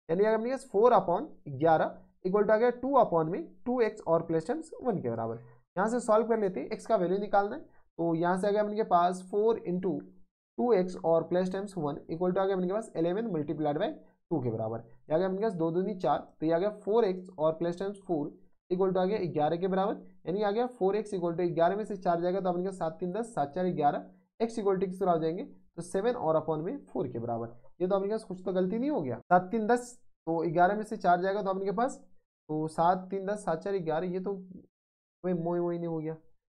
यानी अगर अपने पास 4 अपॉन 11 इक्वल टू आ गया 2 अपॉन में 2x और प्लस टाइम्स 1 के बराबर। यहाँ से सॉल्व कर लेते हैं, x का वैल्यू निकालना है, तो यहाँ से आ गया अपने पास 4 इंटू 2x और प्लस टाइम्स 1 इक्वल टू आ गया अपने पास 11 मल्टीप्लाइड बाय 2 के बराबर। ये आ गया अपने पास 2 दूनी 4, तो ये आ गया 4x और प्लस टाइम्स 4 इक्वल टू आ गया 11 के बराबर, यानी आ गया 4x इक्वल टू 11 में से 4 जाएगा तो अपने पास 7 3 10 7 4 11, x इक्वल टू किस तरह हो जाएंगे, तो 7 और अपॉन में 4 के बराबर। ये तो अपने पास कुछ तो गलती नहीं हो गया, 7 3 10, तो 11 में से 4 जाएगा तो अपने पास, तो 7 3 10 7 4 11, ये तो मोई नहीं हो गया,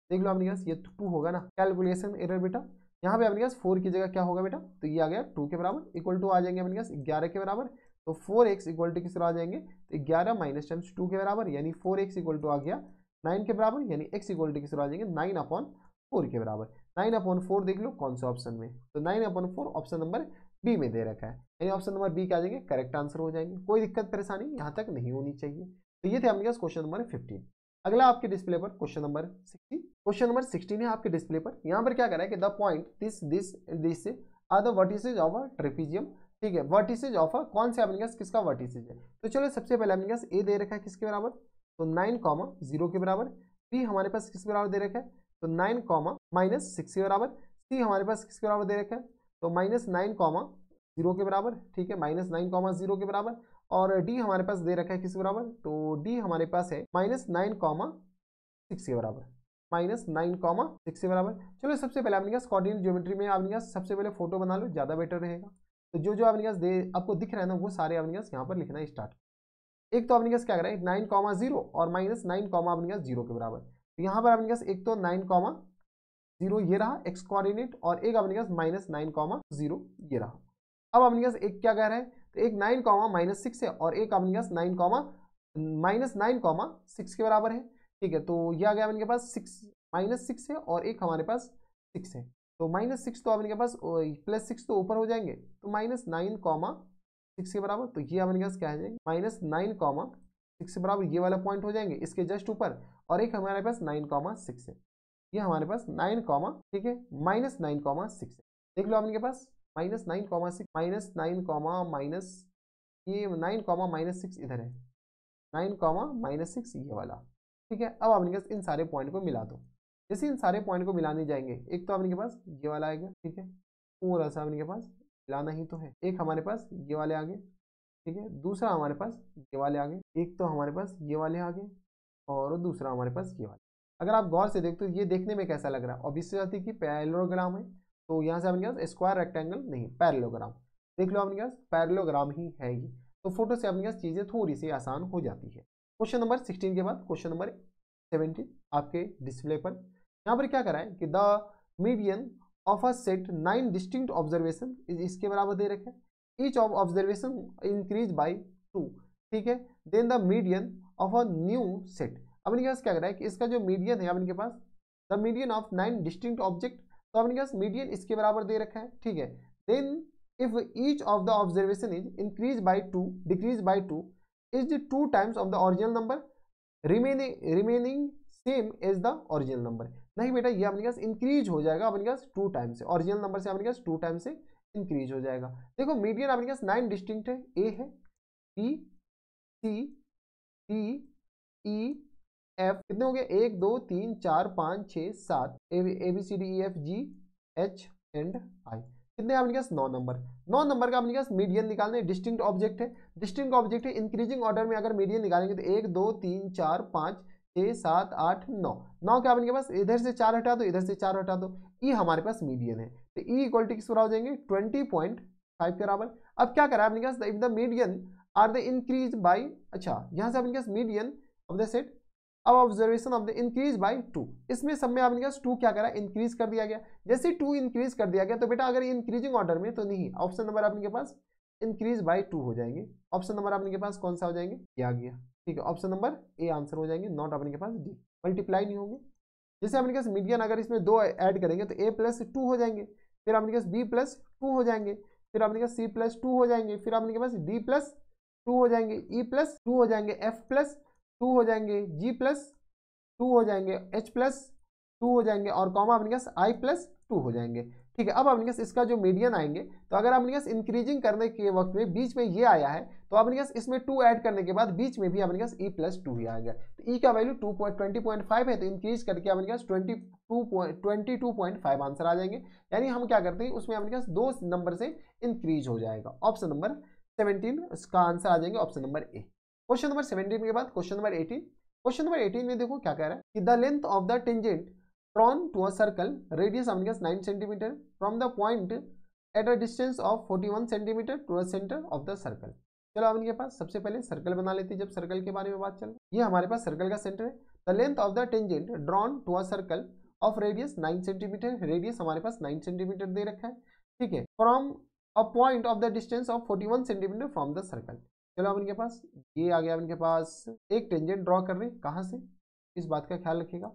देख लो अपने पास ये 2 होगा ना, कैलकुलेशन एरर बेटा। यहाँ पे अपने पास 4 की जगह क्या होगा बेटा, तो ये आ गया 2 के बराबर इक्वल टू आ जाएंगे अपने पास 11 के बराबर, तो 4x इक्वल टू किस तरह आ जाएंगे, तो 11 माइनस टाइम्स 2 के बराबर, यानी 4x इक्वल टू आ गया 9 के बराबर, यानी x इक्वल टू किस तरह आ जाएंगे 9 अपॉन 4 के बराबर। 9 अपॉन 4 देख लो कौन सा ऑप्शन में, तो 9 अपॉन 4 ऑप्शन नंबर बी में दे रखा है, यानी ऑप्शन नंबर बी क्या आ जाएंगे, करेक्ट आंसर हो जाएंगे। कोई दिक्कत परेशानी यहाँ तक नहीं होनी चाहिए। तो ये थे आपके पास क्वेश्चन नंबर 15। अगला आपके डिस्प्ले पर क्वेश्चन नंबर 16, क्वेश्चन नंबर 16 है आपके डिस्प्ले पर। यहाँ पर क्या करा है कि the point this are the vertices of a trapezium, ठीक है, वर्टिसेज ऑफ अ, कौन से अपने पास किसका वर्टिसेज है, तो चलो सबसे पहले अपने पास ए दे रखा है किसके बराबर, तो 9, 0 के बराबर, बी हमारे पास किसके बराबर दे रखा है, तो 9, -6 के बराबर, सी हमारे पास किसके बराबर दे रखा है, तो -9, 0 के बराबर, ठीक है, -9, 0 के बराबर, और डी हमारे पास दे रखा है किस बराबर, तो डी हमारे पास है -9, 6 के बराबर, -9, 6 के बराबर। चलो सबसे पहले आपके पास कोऑर्डिनेट ज्योमेट्री में आपके पास सबसे पहले फोटो बना लो, ज़्यादा बेटर रहेगा। तो जो आपके पास आपको दिख रहा है ना, वो सारे आपके पास यहाँ पर लिखना स्टार्ट। एक तो आपके पास क्या कर रहा है 9, 0 और -9, आपके पास 0 के बराबर, तो यहाँ पर आपके पास एक तो 9, 0 ये रहा एक्स कोऑर्डिनेट, और एक आपके पास -9, 0 ये रहा। अब आपके पास एक क्या कह रहा है, तो एक 9, -6 है, और एक आपके पास -9, 6 के बराबर है, ठीक है, तो ये आ गया आपके पास 6 है, और एक हमारे पास 6 है, तो -6 तो आपके पास +6 तो ऊपर हो जाएंगे, तो -9, 6 के बराबर, तो ये आपके पास क्या है -9, 6 के बराबर, ये वाला पॉइंट हो जाएंगे इसके जस्ट ऊपर, और एक हमारे पास 9, 6 है, ये हमारे पास 9, ठीक है, -9, 6 है। देख लो आपके पास -9, 6 -9, ये 9, -6 इधर है, 9, -6 ये वाला, ठीक है। अब आपके पास इन सारे पॉइंट को मिला दो, जैसे इन सारे पॉइंट को मिलाने जाएंगे, एक तो आपके पास ये वाला आएगा, ठीक है, पूरा सा आपके पास मिलाना ही तो है, एक हमारे पास ये वाले आगे, ठीक है, दूसरा हमारे पास ये वाले आगे, एक तो हमारे पास ये वाले आगे, और दूसरा हमारे पास ये वाले। अगर आप गौर से देखते हो ये देखने में कैसा लग रहा है, ऑब्वियस बात है कि पैरेललोग्राम है, तो यहाँ से आपके पास स्क्वायर रेक्टेंगल नहीं, पैरेललोग्राम, देख लो आपके पास पैरेललोग्राम ही है ये, तो फोटो से आपके पास चीज़ें थोड़ी सी आसान हो जाती है। क्वेश्चन नंबर 16 के बाद क्वेश्चन नंबर 17 आपके डिस्प्ले पर। यहाँ पर क्या करा है कि the median of a set 9 distinct observation इसके बराबर दे रखे, each of observation increase by 2, ठीक है, then the median of a new set. अब इनके पास क्या करा है कि इसका जो मीडियन है इनके पास the median of 9 distinct object, तो अब इनके पास मीडियन इसके बराबर दे रखा है, ठीक है, then if each of the observation is increase by 2 decrease by 2 is 2 times of the original number remaining same as the original number. नहीं बेटा, ये अपने पास इंक्रीज हो जाएगा अपने पास 2 टाइम्स से, ओरिजिनल नंबर से अपने पास 2 टाइम्स से इंक्रीज हो जाएगा। देखो मीडियन अपने पास 9 डिस्टिंक्ट है, ए है, B, C, D, E, F, कितने हो गए 1 2 3 4 5 6 7, A B C D E F G H and I, कितने आपके पास 9 नंबर। 9 नंबर का आपके पास मीडियन निकालने, डिस्टिंक्ट ऑब्जेक्ट है, डिस्टिंक्ट ऑब्जेक्ट है, इंक्रीजिंग ऑर्डर में अगर मीडियन निकालेंगे तो 1 2 3 4 5 6 7 8 9, 9 के आपके पास इधर से 4 हटा दो, इधर से 4 हटा दो, ई हमारे पास मीडियन है, तो ई इक्वल टू किस बराबर हो जाएंगे 20.5 के बराबर। अब क्या करा आपके पास, if the median are the increase by, अच्छा यहाँ से आपके पास मीडियन ऑफ द सेट, अब observation of the increase by 2, इसमें सब में आपने पास 2 क्या करा इंक्रीज कर दिया गया, जैसे 2 इंक्रीज कर दिया गया तो बेटा अगर इंक्रीजिंग ऑर्डर में तो नहीं, ऑप्शन नंबर आपके पास इंक्रीज बाय 2 हो जाएंगे, ऑप्शन नंबर आपके पास कौन सा हो जाएंगे, ये आ गया, ठीक है, ऑप्शन नंबर ए आंसर हो जाएंगे, नॉट आपके पास डी, मल्टीप्लाई नहीं होंगे। जैसे आपके पास मीडियन अगर इसमें 2 ऐड करेंगे तो ए + 2 हो जाएंगे, फिर आपके पास b प्लस 2 हो जाएंगे, फिर आपके पास c प्लस 2 हो जाएंगे, फिर आपके पास d प्लस 2 हो जाएंगे, e प्लस 2 हो जाएंगे, f प्लस 2 हो जाएंगे, g प्लस 2 हो जाएंगे, h प्लस 2 हो जाएंगे और कॉमा अपने पास i प्लस 2 हो जाएंगे। ठीक है, अब अपने पास इसका जो मीडियन आएंगे, तो अगर अपने पास इंक्रीजिंग करने के वक्त में बीच में ये आया है तो अपने पास इसमें 2 ऐड करने के बाद बीच में भी अपने पास e प्लस 2 ही आ गया। तो e का वैल्यू 20.5 है, तो इंक्रीज करके अपने पास 22.5 आंसर आ जाएंगे। यानी हम क्या करते हैं, उसमें अपने पास 2 नंबर से इंक्रीज हो जाएगा। ऑप्शन नंबर 17 इसका आंसर आ जाएंगे, option number A. Question number 17 के बाद क्वेश्चन नंबर 18। क्वेश्चन नंबर 18 में देखो क्या कह रहा है कि the length of the tangent drawn to a circle radius अपने पास 9 cm from the point at a distance of 41 cm to the center of the circle। चलो अपने पास सबसे पहले सर्कल बना लेते हैं, जब सर्कल के बारे में बात चल, ये हमारे पास सर्कल का सेंटर है। The length of the tangent drawn to a circle of radius 9 cm, radius हमारे पास 9 cm दे रखा है। ठीक है, from a point of the distance of 41 cm from the circle. चलो अब इनके पास ये आ गया, इनके पास एक टेंजेंट ड्रॉ कर रहे हैं, कहाँ से, इस बात का ख्याल रखिएगा।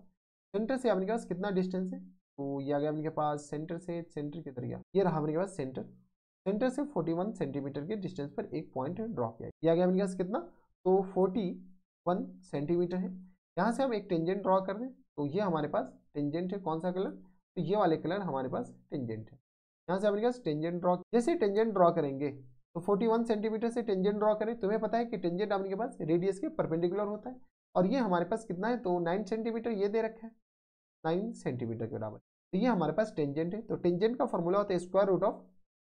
सेंटर से अपने पास कितना डिस्टेंस है, तो ये आ गया अपने पास सेंटर से, सेंटर की तरह ये रहा अपने पास सेंटर, सेंटर से 41 सेंटीमीटर के डिस्टेंस पर एक पॉइंट ड्रॉ किया। ये आ गया अपने पास कितना, तो 41 सेंटीमीटर है। यहाँ से हम एक टेंजेंट ड्रॉ कर दें, तो ये हमारे पास टेंजेंट है, कौन सा कलर, तो ये वाले कलर हमारे पास टेंजेंट है। यहाँ से अपने पास टेंजेंट ड्रॉ, जैसे टेंजेंट ड्रॉ करेंगे तो 41 सेंटीमीटर से टेंजेंट ड्रॉ करें, तुम्हें पता है कि टेंजेंट अपने पास रेडियस के परपेंडिकुलर होता है, और ये हमारे पास कितना है, तो 9 सेंटीमीटर ये दे रखा है, 9 सेंटीमीटर के बराबर। तो ये हमारे पास टेंजेंट है, तो टेंजेंट का फॉर्मूला होता है स्क्वायर रूट ऑफ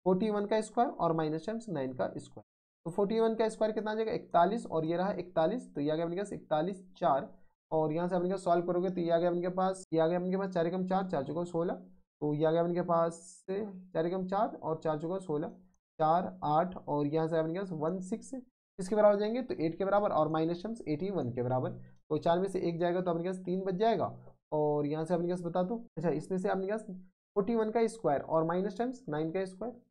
41 का स्क्वायर और माइनस टाइम्स 9 का स्क्वायर। तो 41 का स्क्वायर कितना आ जाएगा, 41, और ये रहा 41, तो ये आ गया अपने पास 41 4, और यहाँ से अपने पास सॉल्व करोगे तो ये आ गया अपने पास, ये आ गया अपने पास 4 एकम 4, 4 चौका 16, तो ये आ गया अपने पास 4 एकम 4 और 4 चौका 16, 4 8, और यहाँ से अपने पास 16 किसके बराबर हो जाएंगे, तो 8 के बराबर, और माइनस टर्म्स 81 के बराबर। तो 4 में से 1 जाएगा तो अपने पास 3 बच जाएगा, और यहाँ से अपने पास बता दो, अच्छा इसमें से अपने पास 41 का स्क्वायर और माइनस टाइम्स 9 का square.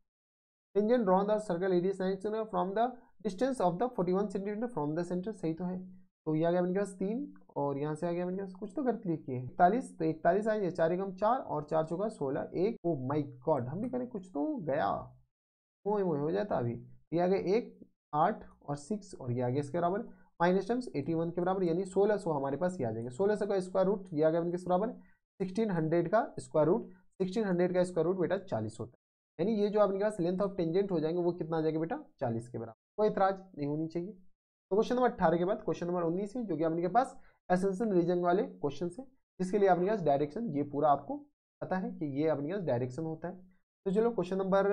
Tangent drawn the circle radius 9 cm from the distance of the 41 centimetre from the centre, सही तो है। तो ये आ गया अपने पास 3, और यहाँ से आ गया अपने पास, कुछ तो गलत लिखी है, 41, तो 41 आएंगे, 4 एकम 4 और 4 चौका 16, 1, ओ माई गॉड, हम भी करें कुछ तो गया, मोए मोए हो जाता अभी। ये आ गया 1 8 और 6, और ये आ गया इसके बराबर माइनस टर्म्स 81 के बराबर, यानी 1600 हमारे पास ये आ जाएंगे। 1600 का स्क्वायर रूट ये आ गया किस बराबर, 1600 का स्क्वायर रूट, 1600 का स्क्वायर रूट बेटा 40 होता है। यानी ये जो आपके पास लेंथ ऑफ टेंजेंट हो जाएंगे वो कितना आ जाएगा बेटा, 40 के बराबर। कोई इतराज नहीं होनी चाहिए। तो क्वेश्चन नंबर 18 के बाद क्वेश्चन नंबर 19 है, जो कि आपके पास एसेंशियल रीजन वाले क्वेश्चन है, जिसके लिए आपके पास डायरेक्शन ये पूरा आपको पता है कि ये आपके पास डायरेक्शन होता है। तो चलो क्वेश्चन नंबर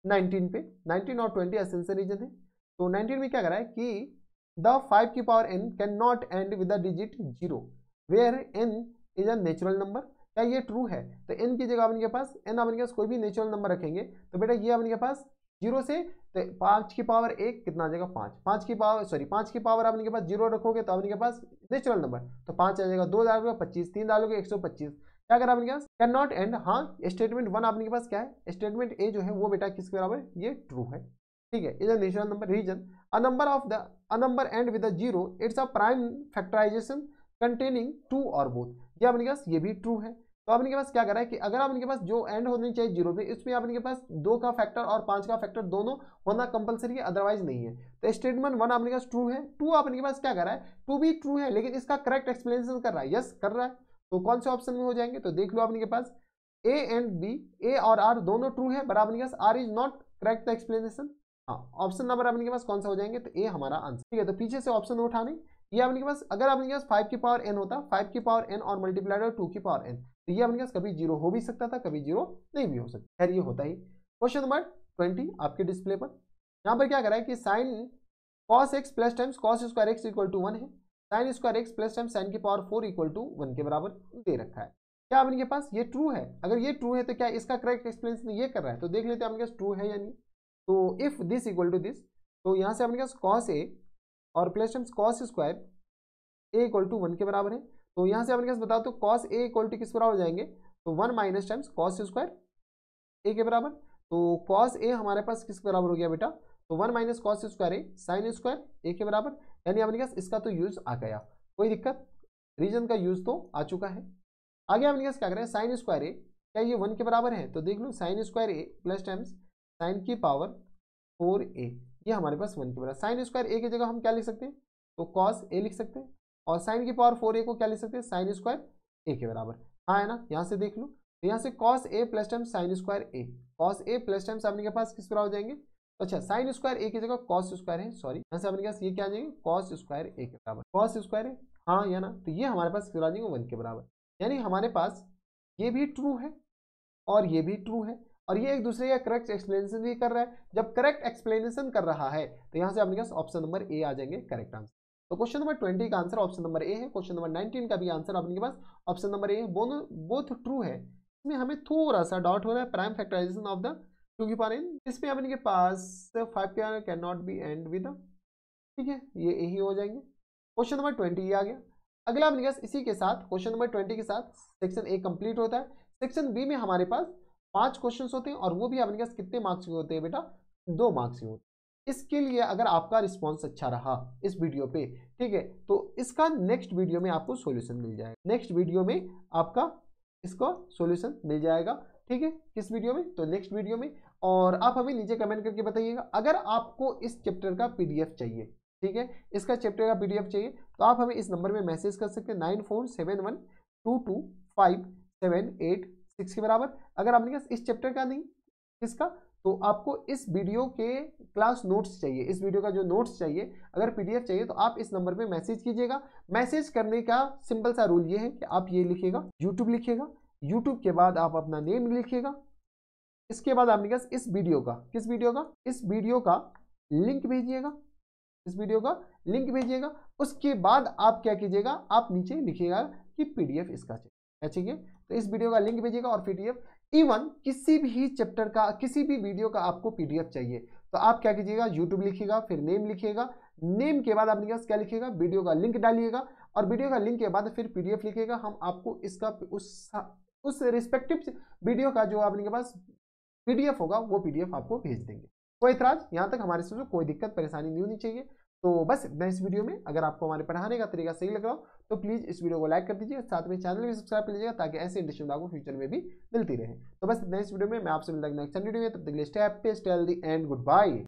19 पे, 19 और 20 एसेंशियल रीजन है। तो 19 में क्या कर रहा है कि द 5 की power n can not end with the digit 0 where n is a natural number. क्या ये ट्रू है, तो n की जगह अपने पास n अपने पास कोई भी नेचुरल नंबर रखेंगे तो बेटा ये अपने पास 0 से, तो 5 की पावर 1 कितना आ जाएगा 5, 5 की पावर सॉरी 5 की पावर अपने पास 0 रखोगे तो अपने पास नेचुरल नंबर, तो 5 आ जाएगा, 2 डालोगे 25, 3 डालोगे 125, क्या करा अपने पास कैन नॉट एंड। हाँ स्टेटमेंट 1 आपके पास क्या है, स्टेटमेंट ए जो है वो बेटा किसके बराबर, ये ट्रू है। ठीक है, is a natural number reason a number end with 0 it's a prime factorization containing 2 और बोथ, ये अपने पास ये भी ट्रू है। तो आपके पास क्या कर रहा है कि अगर आपके पास जो एंड होनी चाहिए 0 पे, इसमें आपके पास 2 का फैक्टर और 5 का फैक्टर दोनों होना कंपलसरी है, अदरवाइज नहीं है। तो स्टेटमेंट 1 आपके पास ट्रू है, 2 आपके पास क्या कर रहा है, 2 भी ट्रू है लेकिन इसका करेक्ट एक्सप्लेनेशन कर रहा है, यस कर रहा है। तो कौन से ऑप्शन में हो जाएंगे, तो देख लो आपके पास ए एंड बी, ए और आर दोनों ट्रू है, बराबर आपके पास R is not correct the explanation. हाँ ऑप्शन नंबर आपके पास कौन सा हो जाएंगे, तो ए हमारा आंसर। ठीक है, तो पीछे से ऑप्शन उठाने, ये आपके पास अगर आपके पास 5 की पावर n होता, 5 की पावर n और मल्टीप्लाइड 2 की पावर n, तो ये आपके पास कभी 0 हो भी सकता था, कभी 0 नहीं भी हो सकता, खैर ये होता ही। क्वेश्चन नंबर 20 आपके डिस्प्ले पर, यहाँ पर क्या कर रहा है कि sine cos x plus times cos square x equal to 1 है, sine square x plus times sine की पावर 4 इक्वल टू 1 के बराबर दे रखा है। क्या आपके पास ये ट्रू है, अगर ये ट्रू है तो क्या इसका करेक्ट एक्सप्लेनेशन ये कर रहा है, तो देख लेते हैं आपके पास ट्रू है या नहीं। तो if this equal to this, तो यहाँ से आपके पास cos a और plus times cos square a equal to 1 के बराबर है। तो यहाँ से अपने पास बताओ तो cos a इक्वल टू किस बराबर हो जाएंगे, तो 1 minus times cos square a के बराबर। तो cos a हमारे पास किस बराबर हो गया बेटा, तो 1 minus cos square a sine square a के बराबर, यानी अपने पास इसका तो यूज आ गया, कोई दिक्कत, रीजन का यूज तो आ चुका है। आगे अपने पास क्या करें, साइन स्क्वायर a क्या ये 1 के बराबर है? तो देख लो साइन स्क्वायर ए प्लस टाइम्स साइन की पावर 4a, ये हमारे पास 1 के बराबर। साइन स्क्वायर ए की जगह हम क्या लिख सकते हैं? तो कॉस ए लिख सकते हैं, और साइन की पावर 4a को क्या लिख सकते हैं? साइन स्क्वायर ए के बराबर। हाँ है ना, यहाँ से देख लो, तो यहाँ से cos A plus times sine square A, cos A plus times अपने के पास किस बराबर हो जाएंगे? तो अच्छा, साइन स्क्वायर ए की जगह कॉस स्क्वायर है, सॉरी, यहाँ से अपने पास ये क्या आ जाएंगे? कॉस स्क्वायर ए के बराबर, कॉस स्क्वायर है, हाँ या ना, तो ये हमारे पास किस आ जाएंगे? 1 के बराबर। यानी हमारे पास ये भी ट्रू है और ये भी ट्रू है, और ये एक दूसरे का करेक्ट एक्सप्लेनेशन भी कर रहा है। जब करेक्ट एक्सप्लेनेशन कर रहा है तो यहाँ से अपने पास ऑप्शन नंबर ए आ जाएंगे करेक्ट आंसर। तो क्वेश्चन नंबर 20 का आंसर ऑप्शन नंबर ए है। क्वेश्चन नंबर 19 का भी आंसर अपने पास ऑप्शन नंबर ए है, दोनों बोथ ट्रू है। इसमें हमें थोड़ा सा डाउट हो रहा है, प्राइम फैक्टराइजेशन ऑफ द 2 की पावर n, इसमें अपने के पास 5 can not be and with, ठीक है, ये यही हो जाएंगे। क्वेश्चन नंबर 20 ये आ गया। अगला अपने पास इसी के साथ क्वेश्चन नंबर 20 के साथ सेक्शन ए कंप्लीट होता है। सेक्शन बी में हमारे पास 5 क्वेश्चंस होते हैं, और वो भी अपने पास कितने मार्क्स के होते हैं बेटा? 2 मार्क्स के होते हैं। इसके लिए अगर आपका रिस्पॉन्स अच्छा रहा इस वीडियो पे, ठीक है, तो इसका नेक्स्ट वीडियो में आपको सॉल्यूशन मिल जाएगा, नेक्स्ट वीडियो में आपका इसका सॉल्यूशन मिल जाएगा, ठीक है, किस वीडियो में? तो नेक्स्ट वीडियो में। और आप हमें नीचे कमेंट करके बताइएगा अगर आपको इस चैप्टर का पीडीएफ चाहिए, ठीक है, इसका चैप्टर का पीडीएफ चाहिए, तो आप हमें इस नंबर में मैसेज कर सकते हैं 9471225786 के बराबर। अगर आपने कहा इस चैप्टर का नहीं, किसका, तो आपको इस वीडियो के क्लास नोट्स चाहिए, इस वीडियो का जो नोट्स चाहिए, अगर पीडीएफ चाहिए, तो आप इस नंबर पे मैसेज कीजिएगा। मैसेज करने का सिंपल सा रूल ये है कि आप ये लिखिएगा, यूट्यूब लिखिएगा, यूट्यूब के बाद आप अपना नेम लिखिएगा, इसके बाद आपने कहा इस वीडियो का, किस वीडियो का? इस वीडियो का लिंक भेजिएगा, इस वीडियो का लिंक भेजिएगा। उसके बाद आप क्या कीजिएगा? आप नीचे लिखिएगा कि पीडीएफ इसका चाहिए, ठीक है, तो इस वीडियो का लिंक भेजिएगा और पीडीएफ। इवन किसी भी चैप्टर का, किसी भी वीडियो का आपको पीडीएफ चाहिए, तो आप क्या कीजिएगा? यूट्यूब लिखिएगा, फिर नेम लिखिएगा, नेम के बाद आपने क्या लिखिएगा? वीडियो का लिंक डालिएगा, और वीडियो का लिंक के बाद फिर पीडीएफ लिखिएगा। हम आपको इसका उस रिस्पेक्टिव वीडियो का जो आपके पास पीडीएफ होगा वो पीडीएफ आपको भेज देंगे। कोई इतराज यहाँ तक हमारे से कोई दिक्कत परेशानी नहीं होनी चाहिए। तो बस मैं इस वीडियो में, अगर आपको हमारे पढ़ाने का तरीका सही लग रहा हो तो प्लीज़ इस वीडियो को लाइक कर दीजिए, साथ में चैनल भी सब्सक्राइब कर लीजिएगा, ताकि ऐसे इंटरेस्टिंग आपको फ्यूचर में भी मिलती रहे। तो बस नेक्स्ट वीडियो में मैं आपसे मिलता हूं नेक्स्ट वीडियो में, तब तक के लिए stay happy, stay healthy and good bye.